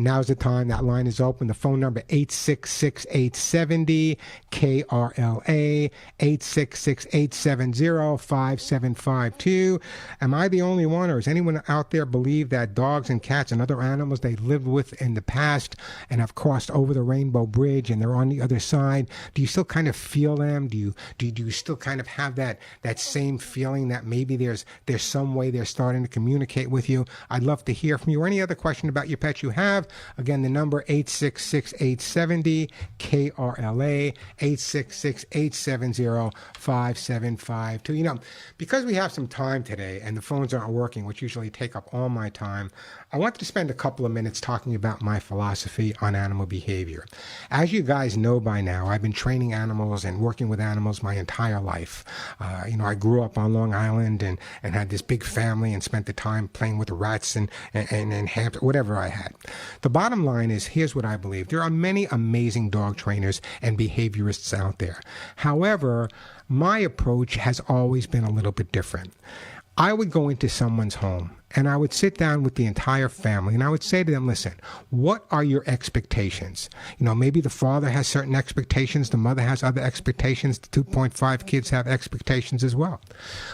now's the time. That line is open. The phone number, 866-870-KRLA, 866-870-5752. Am I the only one, or does anyone out there believe that dogs and cats and other animals they lived with in the past and have crossed over the Rainbow Bridge and they're on the other side? Do you still kind of feel them? Do you still kind of have that same feeling that maybe there's some way they're starting to communicate with you? I'd love to hear from you, or any other question about your pet you have. Again, the number 866-870-KRLA, 866-870-5752. You know, because we have some time today and the phones aren't working, which usually take up all my time, I wanted to spend a couple of minutes talking about my philosophy on animal behavior. As you guys know by now, I've been training animals and working with animals my entire life. You know, I grew up on Long Island and had this big family and spent the time playing with rats and hamsters, whatever I had. The bottom line is, here's what I believe. There are many amazing dog trainers and behaviorists out there. However, my approach has always been a little bit different. I would go into someone's home and I would sit down with the entire family and I would say to them, listen, what are your expectations? You know, maybe the father has certain expectations, the mother has other expectations, the 2.5 kids have expectations as well.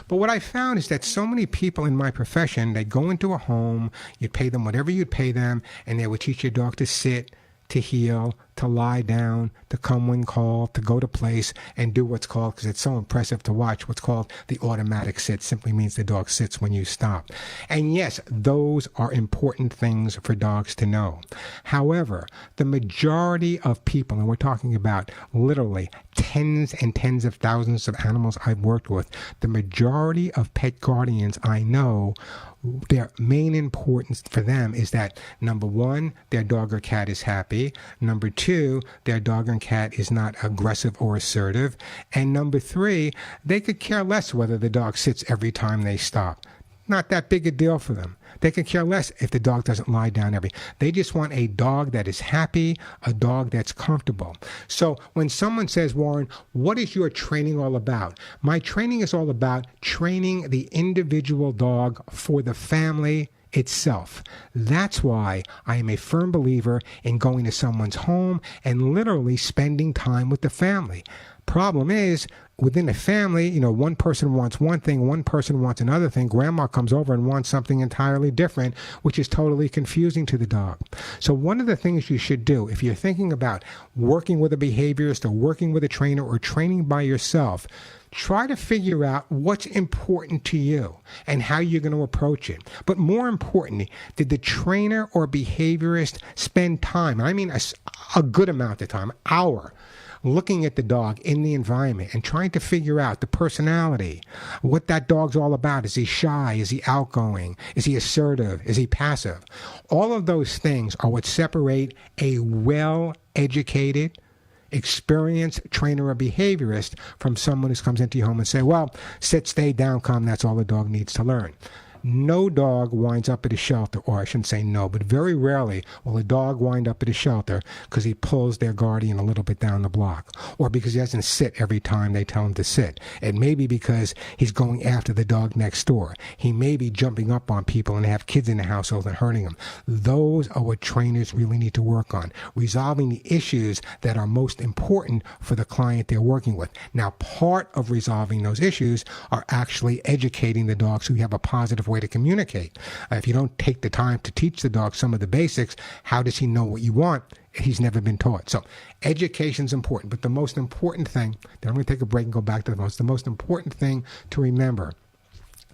But what I found is that so many people in my profession, they go into a home, you'd pay them whatever you'd pay them, and they would teach your dog to sit, to heel, to lie down, to come when called, to go to place, and do what's called, because it's so impressive to watch, what's called the automatic sit. Simply means the dog sits when you stop. And yes, those are important things for dogs to know. However, the majority of people, and we're talking about literally tens and tens of thousands of animals I've worked with, the majority of pet guardians I know, their main importance for them is that, number one, their dog or cat is happy. Number two, their dog and cat is not aggressive or assertive. And number three, they could care less whether the dog sits every time they stop. Not that big a deal for them. They could care less if the dog doesn't lie down They just want a dog that is happy, a dog that's comfortable. So when someone says, Warren, what is your training all about? My training is all about training the individual dog for the family itself. That's why I am a firm believer in going to someone's home and literally spending time with the family. Problem is, within a family, you know, one person wants one thing, one person wants another thing. Grandma comes over and wants something entirely different, which is totally confusing to the dog. So one of the things you should do, if you're thinking about working with a behaviorist or working with a trainer or training by yourself, try to figure out what's important to you and how you're going to approach it. But more importantly, did the trainer or behaviorist spend time, I mean a good amount of time, hour, looking at the dog in the environment and trying to figure out the personality, what that dog's all about? Is he shy? Is he outgoing? Is he assertive? Is he passive? All of those things are what separate a well-educated, experienced trainer or behaviorist from someone who comes into your home and say, well, sit, stay down, calm, that's all the dog needs to learn. No dog winds up at a shelter, or I shouldn't say no, but very rarely will a dog wind up at a shelter because he pulls their guardian a little bit down the block, or because he doesn't sit every time they tell him to sit. It may be because he's going after the dog next door. He may be jumping up on people and have kids in the household and hurting them. Those are what trainers really need to work on, resolving the issues that are most important for the client they're working with. Now, part of resolving those issues are actually educating the dog so you have a positive way to communicate. If you don't take the time to teach the dog some of the basics, how does he know what you want? He's never been taught. So education is important, but the most important thing, then I'm going to take a break and go back to the most important thing to remember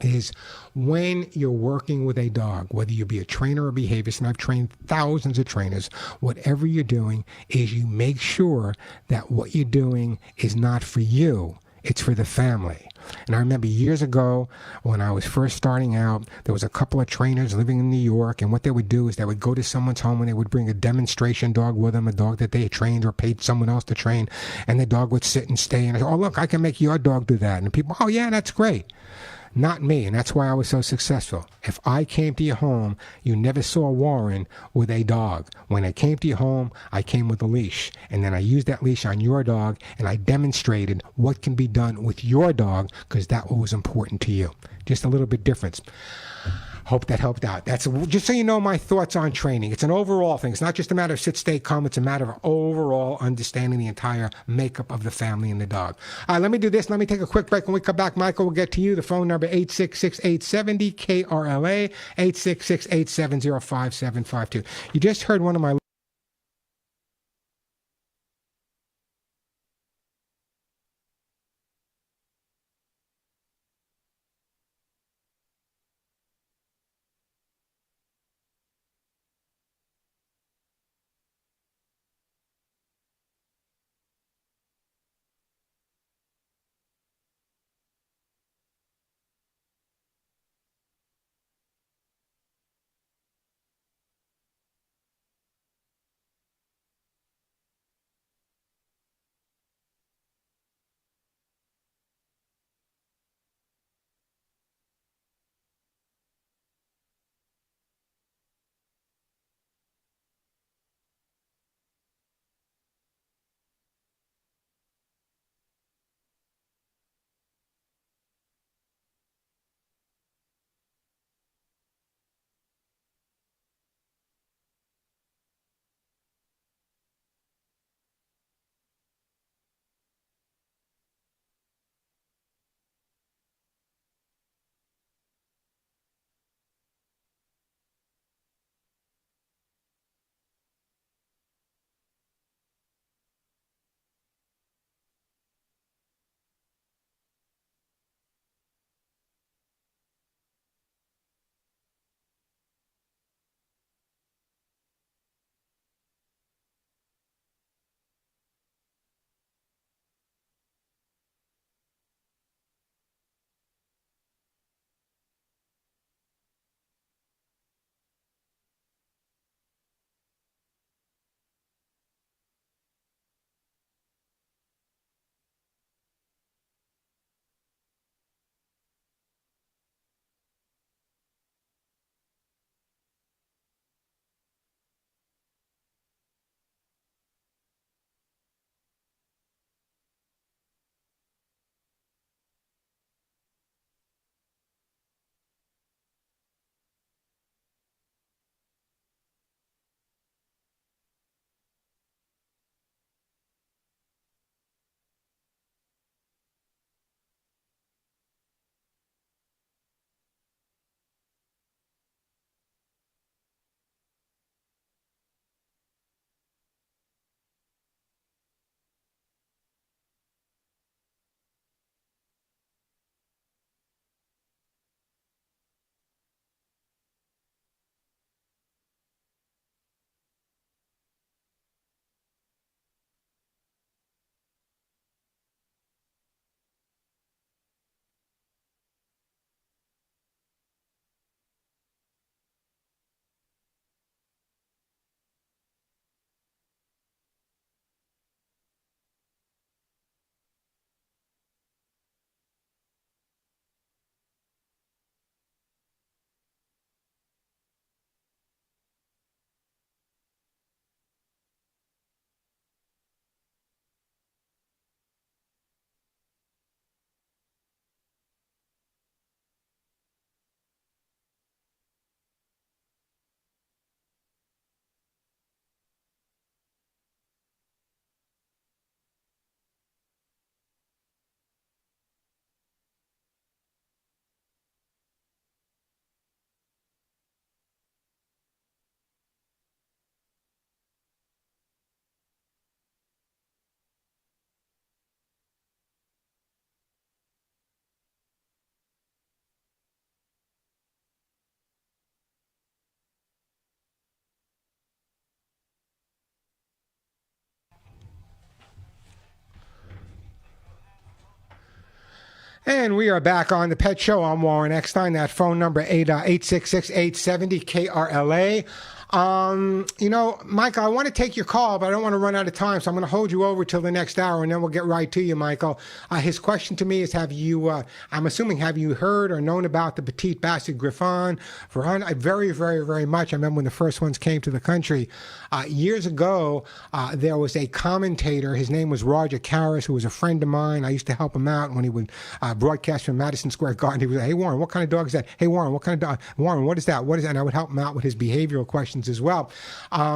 is when you're working with a dog, whether you be a trainer or a behaviorist, and I've trained thousands of trainers, whatever you're doing is you make sure that what you're doing is not for you, It's for the family. And I remember years ago when I was first starting out, there was a couple of trainers living in New York, and what they would do is they would go to someone's home and they would bring a demonstration dog with them, a dog that they had trained or paid someone else to train, and the dog would sit and stay. And I said, oh, look, I can make your dog do that. And people, oh, yeah, that's great. Not me, and that's why I was so successful. If I came to your home, you never saw Warren with a dog. When I came to your home, I came with a leash, and then I used that leash on your dog, and I demonstrated what can be done with your dog, because that was important to you. Just a little bit different. Hope that helped out. That's just so you know my thoughts on training. It's an overall thing. It's not just a matter of sit, stay, come. It's a matter of overall understanding the entire makeup of the family and the dog. All right, let me do this. Let me take a quick break. When we come back, Michael will get to you. The phone number 866-870-KRLA, 866-870-5752. You just heard one of my And we are back on the Pet Show. I'm Warren Eckstein. That phone number, 866-870-KRLA. Michael, I want to take your call, but I don't want to run out of time, so I'm going to hold you over till the next hour, and then we'll get right to you, Michael. His question to me is, have you heard or known about the Petite Basset Griffon? Very, very, very much. I remember when the first ones came to the country. Years ago, there was a commentator. His name was Roger Karras, who was a friend of mine. I used to help him out when he would broadcast from Madison Square Garden. He was like, "Hey, Warren, what kind of dog is that? Hey, Warren, what kind of dog? Warren, what is that? What is that?" And I would help him out with his behavioral questions as well.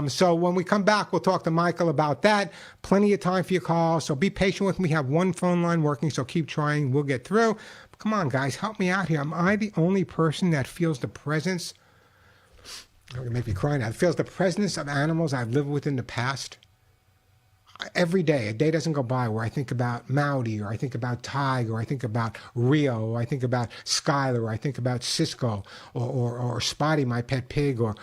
So when we come back, we'll talk to Michael about that. Plenty of time for your call, so be patient with me. We have one phone line working, so keep trying. We'll get through. Come on, guys, help me out here. Am I the only person that feels the presence? It's going to make me cry now. It feels the presence of animals I've lived with in the past. Every day, a day doesn't go by where I think about Maudie, or I think about Tiger, or I think about Rio, or I think about Skylar, or I think about Cisco, or Spotty, my pet pig, or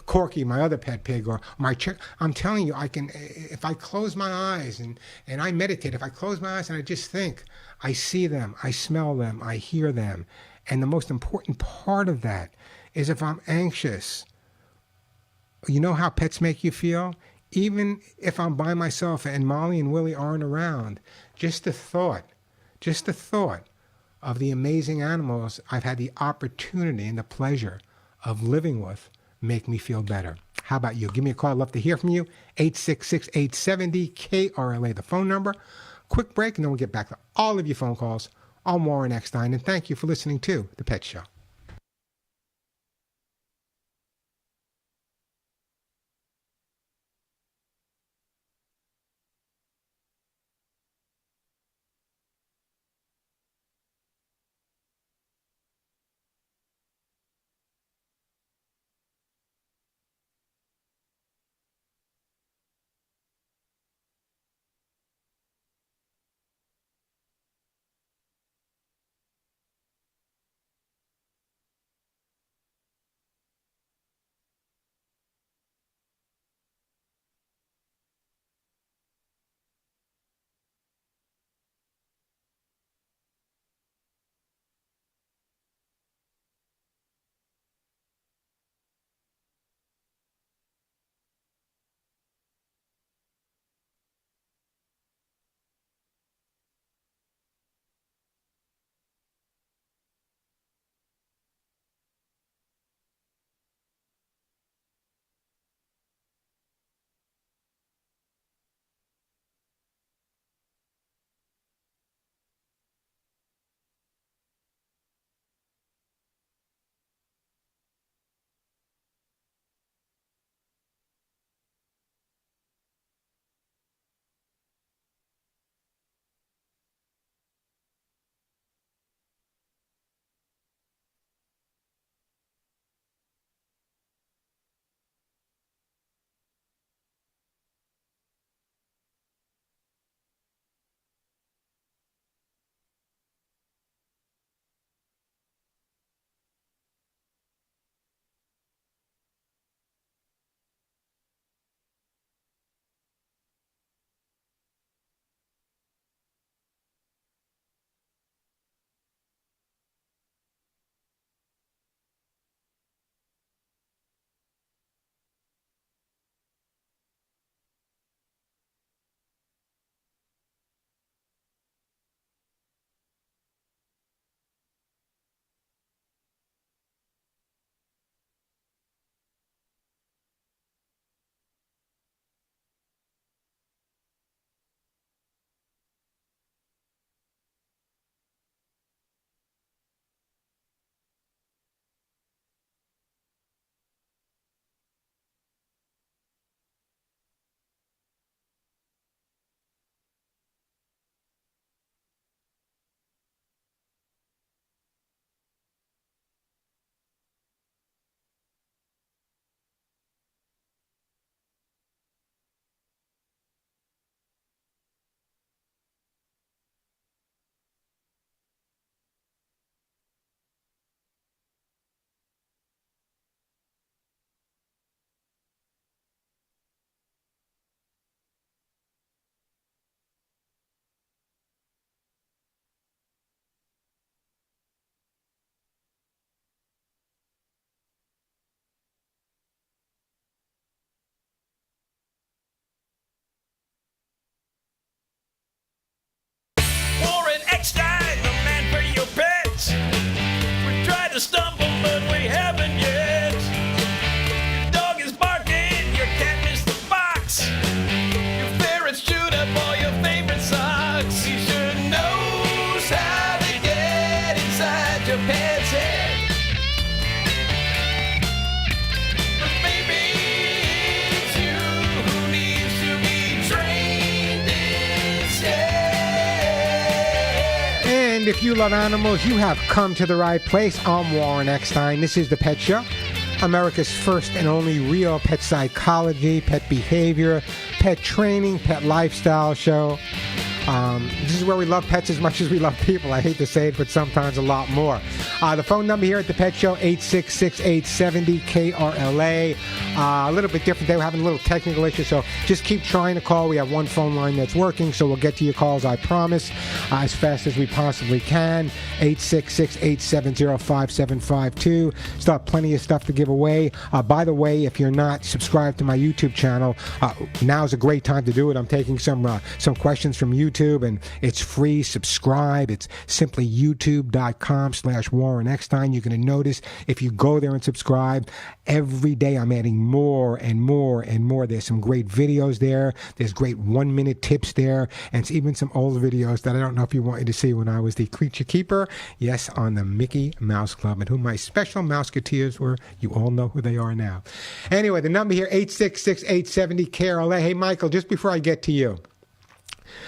Corky, my other pet pig, or my chick. I'm telling you, I can, if I close my eyes and I meditate, if I close my eyes and I just think, I see them, I smell them, I hear them. And the most important part of that is, if I'm anxious, you know how pets make you feel? Even if I'm by myself and Molly and Willie aren't around, just the thought of the amazing animals I've had the opportunity and the pleasure of living with make me feel better. How about you? Give me a call. I'd love to hear from you. 866-870-KRLA, the phone number. Quick break, and then we'll get back to all of your phone calls. I'm Warren Eckstein, and thank you for listening to The Pet Show. If you love animals, you have come to the right place. I'm Warren Eckstein. This is The Pet Show, America's first and only real pet psychology, pet behavior, pet training, pet lifestyle show. This is where we love pets as much as we love people. I hate to say it, but sometimes a lot more. The phone number here at the Pet Show, 866-870-KRLA. A little bit different. They were having a little technical issue, so just keep trying to call. We have one phone line that's working, so we'll get to your calls, I promise, as fast as we possibly can. 866-870-5752. Still have plenty of stuff to give away. By the way, if you're not subscribed to my YouTube channel, now's a great time to do it. I'm taking some questions from YouTube, and it's free. Subscribe. It's simply youtube.com/Warren Eckstein. You're going to notice if you go there and subscribe, every day I'm adding more and more and more. There's some great videos there. There's great 1-minute tips there, and it's even some old videos that I don't know if you wanted to see when I was the creature keeper. Yes, on the Mickey Mouse Club, and who my special Mouseketeers were. You all know who they are now. Anyway, the number here, 866-870-KRLA. Hey, Michael, just before I get to you,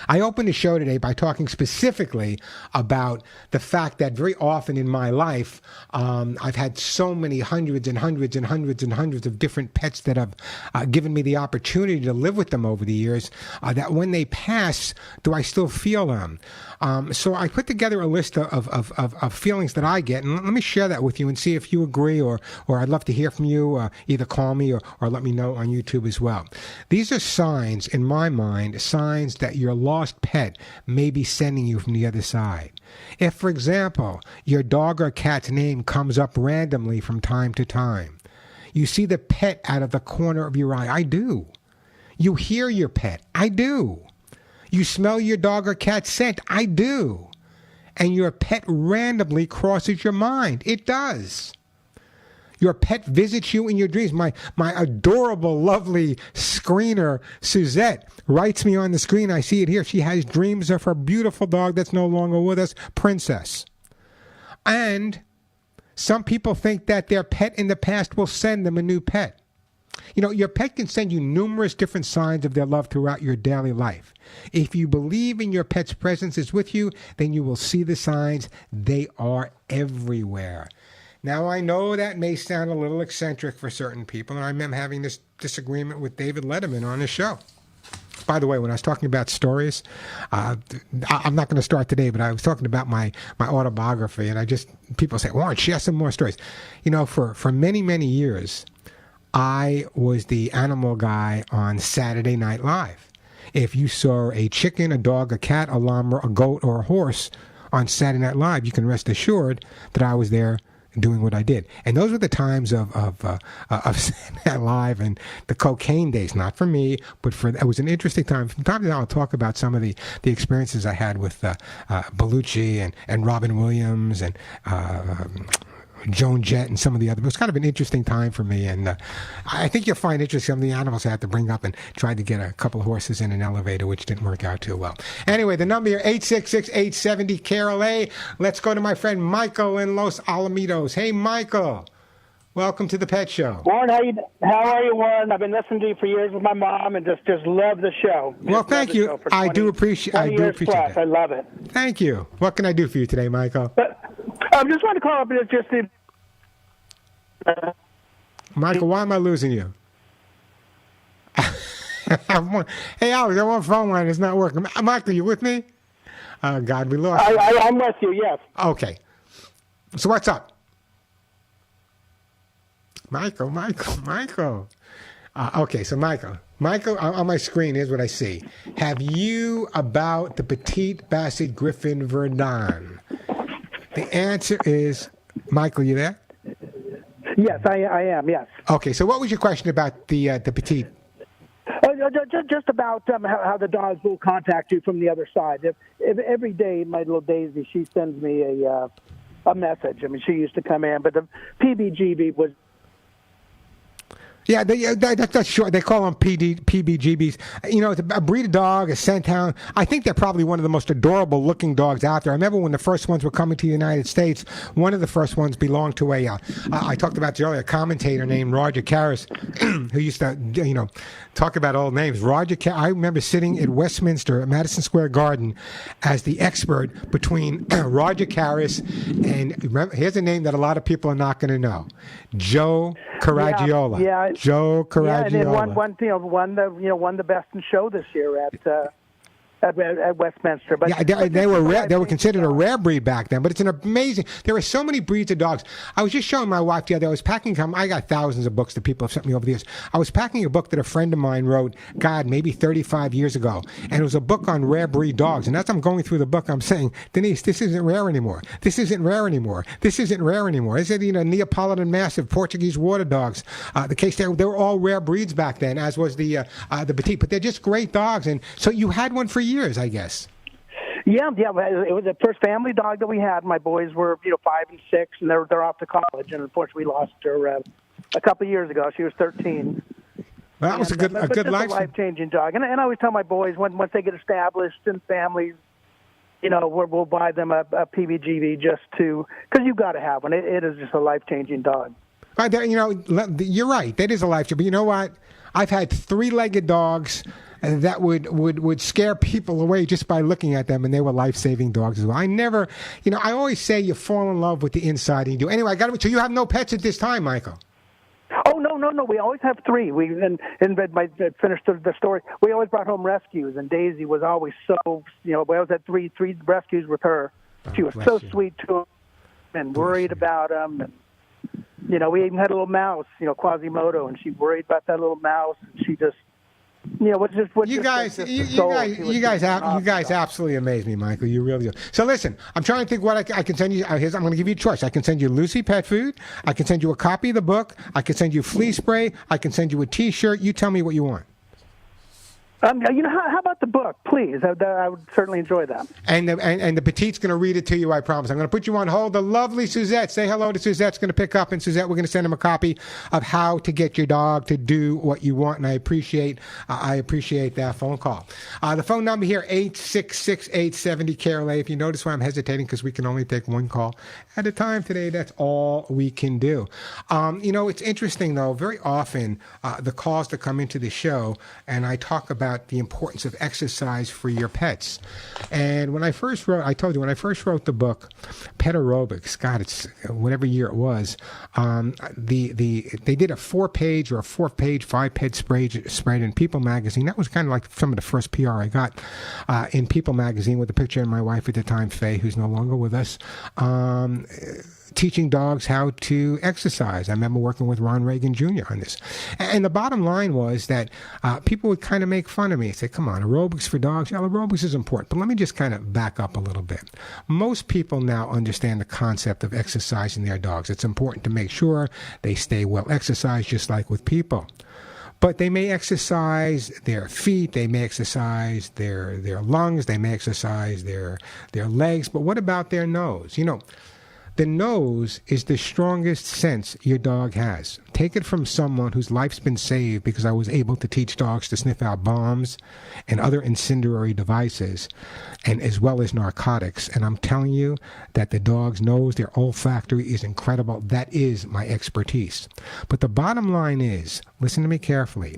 I opened the show today by talking specifically about the fact that very often in my life, I've had so many hundreds and hundreds and hundreds and hundreds of different pets that have given me the opportunity to live with them over the years, that when they pass, do I still feel them? So I put together a list of feelings that I get, and let me share that with you and see if you agree, or I'd love to hear from you. Either call me or let me know on YouTube as well. These are signs, in my mind, signs that your lost pet may be sending you from the other side. If, for example, your dog or cat's name comes up randomly from time to time, you see the pet out of the corner of your eye. I do. You hear your pet. I do. You smell your dog or cat's scent. I do. And your pet randomly crosses your mind. It does. Your pet visits you in your dreams. My adorable, lovely screener, Suzette, writes me on the screen. I see it here. She has dreams of her beautiful dog that's no longer with us, Princess. And some people think that their pet in the past will send them a new pet. You know, your pet can send you numerous different signs of their love throughout your daily life. If you believe in your pet's presence is with you, then you will see the signs. They are everywhere. Now, I know that may sound a little eccentric for certain people, and I remember having this disagreement with David Letterman on his show. By the way, when I was talking about stories, I'm not going to start today, but I was talking about my autobiography, and people say, Warren, share some more stories. You know, for many, many years, I was the animal guy on Saturday Night Live. If you saw a chicken, a dog, a cat, a llama, a goat, or a horse on Saturday Night Live, you can rest assured that I was there doing what I did. And those were the times of Saturday Night Live and the cocaine days. Not for me, but it was an interesting time. From time to time, I'll talk about some of the experiences I had with Bellucci and Robin Williams and Joan Jett and some of the other. It was kind of an interesting time for me, and I think you'll find interesting some of the animals I had to bring up, and tried to get a couple of horses in an elevator, which didn't work out too well. Anyway, the number here, 866-870-KRLA. Let's go to my friend Michael in Los Alamitos. Hey, Michael. Welcome to the Pet Show. Warren, how are you, Warren? I've been listening to you for years with my mom, and just love the show. Well, thank you. I do appreciate that. I love it. Thank you. What can I do for you today, Michael? I just wanted to call up and just Michael, why am I losing you? Hey, Alex, that one phone line is not working. Michael, you with me? Oh, God, we lost you. I'm with you, yes. Okay. So what's up? Michael. Okay, so Michael, on my screen, here's what I see. Have you about the Petite Basset Griffon Verdun? The answer is, Michael, you there? Yes, I am, yes. Okay, so what was your question about the Petite? Just about how the dogs will contact you from the other side. If every day, my little Daisy, she sends me a message. I mean, she used to come in, but the PBGB was... Yeah, that's short. They call them PBGBs. You know, it's a breed of dog, a Scenthound. I think they're probably one of the most adorable looking dogs out there. I remember when the first ones were coming to the United States, one of the first ones belonged to I talked about this earlier, a commentator named Roger Karras, who used to, talk about old names. I remember sitting at Westminster at Madison Square Garden as the expert between Roger Karras and, here's a name that a lot of people are not going to know, Joe Caraggiola. Yeah. Joe Caraggiola. Yeah, and then won the best in show this year at Westminster. But yeah, they were considered a rare breed back then. But it's an amazing. There are so many breeds of dogs. I was just showing my wife the other day. I was packing. I got thousands of books that people have sent me over the years. I was packing a book that a friend of mine wrote, God, maybe 35 years ago, and it was a book on rare breed dogs. And as I'm going through the book, I'm saying, Denise, this isn't rare anymore. This isn't rare anymore. This isn't rare anymore. Is it Neapolitan Mastiff, Portuguese water dogs? The case they were all rare breeds back then, as was the Petite. But they're just great dogs. And so you had one for years, I guess. Yeah. It was the first family dog that we had. My boys were 5 and 6, and they're off to college. And unfortunately, we lost her a couple of years ago. She was 13. Well, that was a good life-changing dog. And I always tell my boys once they get established in families, we'll buy them a PBGB because you've got to have one. It is just a life-changing dog. You're right. That is a life-changing. But you know what? I've had 3-legged dogs that would scare people away just by looking at them, and they were life-saving dogs as well. I never, I always say you fall in love with the inside, and you do. Anyway, so you have no pets at this time, Michael? Oh, no. We always have 3. Finished the story. We always brought home rescues, and Daisy was always so, we always had three rescues with her. She was so sweet to them and worried about them. And, we even had a little mouse, Quasimodo, and she worried about that little mouse. And she just, you guys absolutely amaze me, Michael. You really do. So listen, I'm trying to think what I can send you. I'm going to give you a choice. I can send you Lucy pet food. I can send you a copy of the book. I can send you flea spray. I can send you a T-shirt. You tell me what you want. How about the book, please? I would certainly enjoy that. And the Petite's going to read it to you, I promise. I'm going to put you on hold. The lovely Suzette. Say hello to Suzette's going to pick up. And Suzette, we're going to send him a copy of How to Get Your Dog to Do What You Want. And I appreciate that phone call. The phone number here, 866-870-KRLA. If you notice why I'm hesitating, because we can only take one call at a time today. That's all we can do. It's interesting, though. Very often, the calls that come into the show, and I talk about the importance of exercise for your pets. And when I first wrote the book, Pet Aerobics, God, it's whatever year it was, they did a 4-page or a 4-page 5-page spread in People magazine. That was kind of like some of the first PR I got in People magazine, with a picture of my wife at the time, Faye, who's no longer with us, teaching dogs how to exercise. I remember working with Ron Reagan Jr. on this. And the bottom line was that people would kind of make fun of me and say, come on, aerobics for dogs? Yeah, aerobics is important. But let me just kind of back up a little bit. Most people now understand the concept of exercising their dogs. It's important to make sure they stay well exercised, just like with people. But they may exercise their feet, they may exercise their lungs, they may exercise their legs. But what about their nose? The nose is the strongest sense your dog has. Take it from someone whose life's been saved because I was able to teach dogs to sniff out bombs and other incendiary devices, and as well as narcotics. And I'm telling you that the dog's nose, their olfactory, is incredible. That is my expertise. But the bottom line is, listen to me carefully,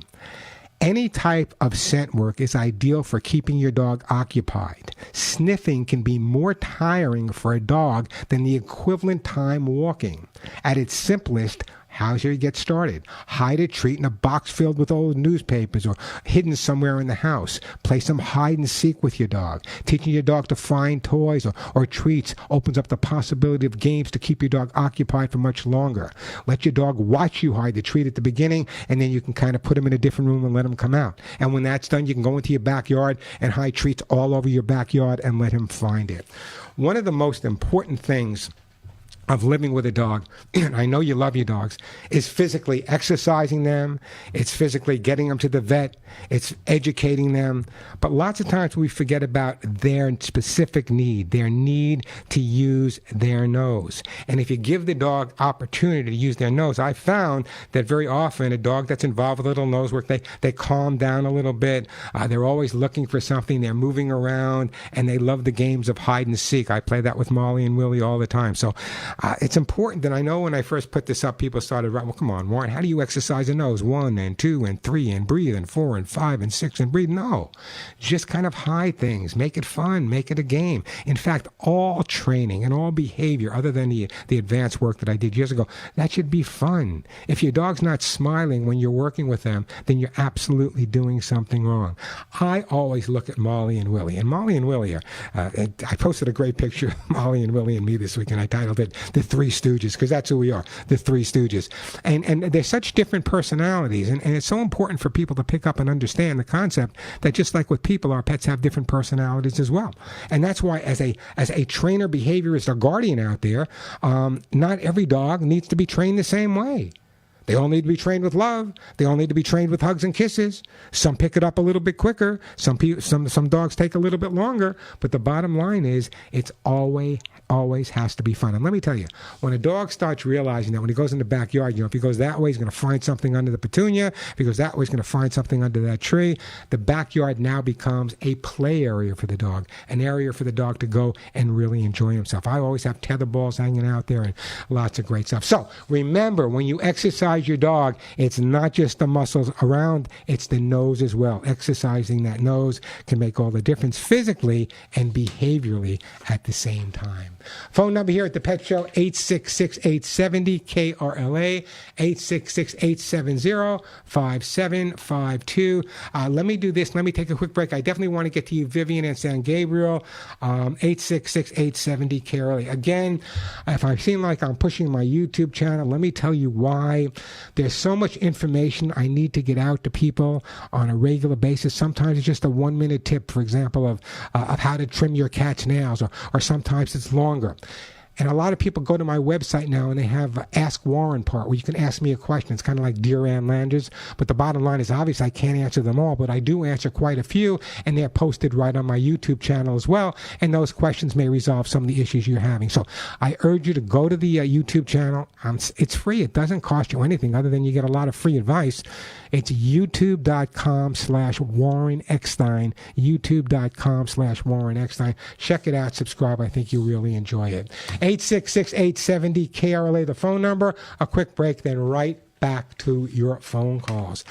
any type of scent work is ideal for keeping your dog occupied. Sniffing can be more tiring for a dog than the equivalent time walking. At its simplest, how should you get started? Hide a treat in a box filled with old newspapers or hidden somewhere in the house. Play some hide and seek with your dog. Teaching your dog to find toys or treats opens up the possibility of games to keep your dog occupied for much longer. Let your dog watch you hide the treat at the beginning, and then you can kind of put him in a different room and let him come out. And when that's done, you can go into your backyard and hide treats all over your backyard and let him find it. One of the most important things of living with a dog, and I know you love your dogs, is physically exercising them, it's physically getting them to the vet, it's educating them. But lots of times we forget about their specific need, their need to use their nose. And if you give the dog opportunity to use their nose, I found that very often a dog that's involved with a little nose work, they calm down a little bit. They're always looking for something, they're moving around, and they love the games of hide and seek. I play that with Molly and Willie all the time. So it's important that I know when I first put this up, people started, well, come on, Warren, how do you exercise a nose? 1 and 2 and 3 and breathe, and 4 and 5 and 6 and breathe. No, just kind of hide things, make it fun, make it a game. In fact, all training and all behavior, other than the advanced work that I did years ago, that should be fun. If your dog's not smiling when you're working with them, then you're absolutely doing something wrong. I always look at Molly and Willie, and Molly and Willie are, I posted a great picture of Molly and Willie and me this week, and I titled it The Three Stooges, because that's who we are, the Three Stooges. And they're such different personalities, and it's so important for people to pick up and understand the concept that just like with people, our pets have different personalities as well. And that's why as a trainer, behaviorist, or guardian out there, not every dog needs to be trained the same way. They all need to be trained with love. They all need to be trained with hugs and kisses. Some pick it up a little bit quicker. Some dogs take a little bit longer. But the bottom line is, it's always has to be fun. And let me tell you, when a dog starts realizing that when he goes in the backyard, if he goes that way, he's going to find something under the petunia. If he goes that way, he's going to find something under that tree. The backyard now becomes a play area for the dog, an area for the dog to go and really enjoy himself. I always have tether balls hanging out there and lots of great stuff. So remember, when you exercise your dog, it's not just the muscles around, it's the nose as well. Exercising that nose can make all the difference physically and behaviorally at the same time. Phone number here at the Pet Show, 866-870-KRLA, 866-870-5752. Let me do this. Let me take a quick break. I definitely want to get to you, Vivian and San Gabriel, 866-870-KRLA. Again, if I seem like I'm pushing my YouTube channel, let me tell you why. There's so much information I need to get out to people on a regular basis. Sometimes it's just a 1-minute tip, for example, of how to trim your cat's nails, or sometimes it's longer. And a lot of people go to my website now and they have Ask Warren part where you can ask me a question. It's kind of like Dear Ann Landers. But the bottom line is, obviously, I can't answer them all, but I do answer quite a few, and they're posted right on my YouTube channel as well. And those questions may resolve some of the issues you're having. So I urge you to go to the YouTube channel. It's free. It doesn't cost you anything other than you get a lot of free advice. It's youtube.com/Warren Eckstein, youtube.com/Warren Eckstein. Check it out. Subscribe. I think you'll really enjoy it. 866-870-KRLA, the phone number. A quick break, then right back to your phone calls.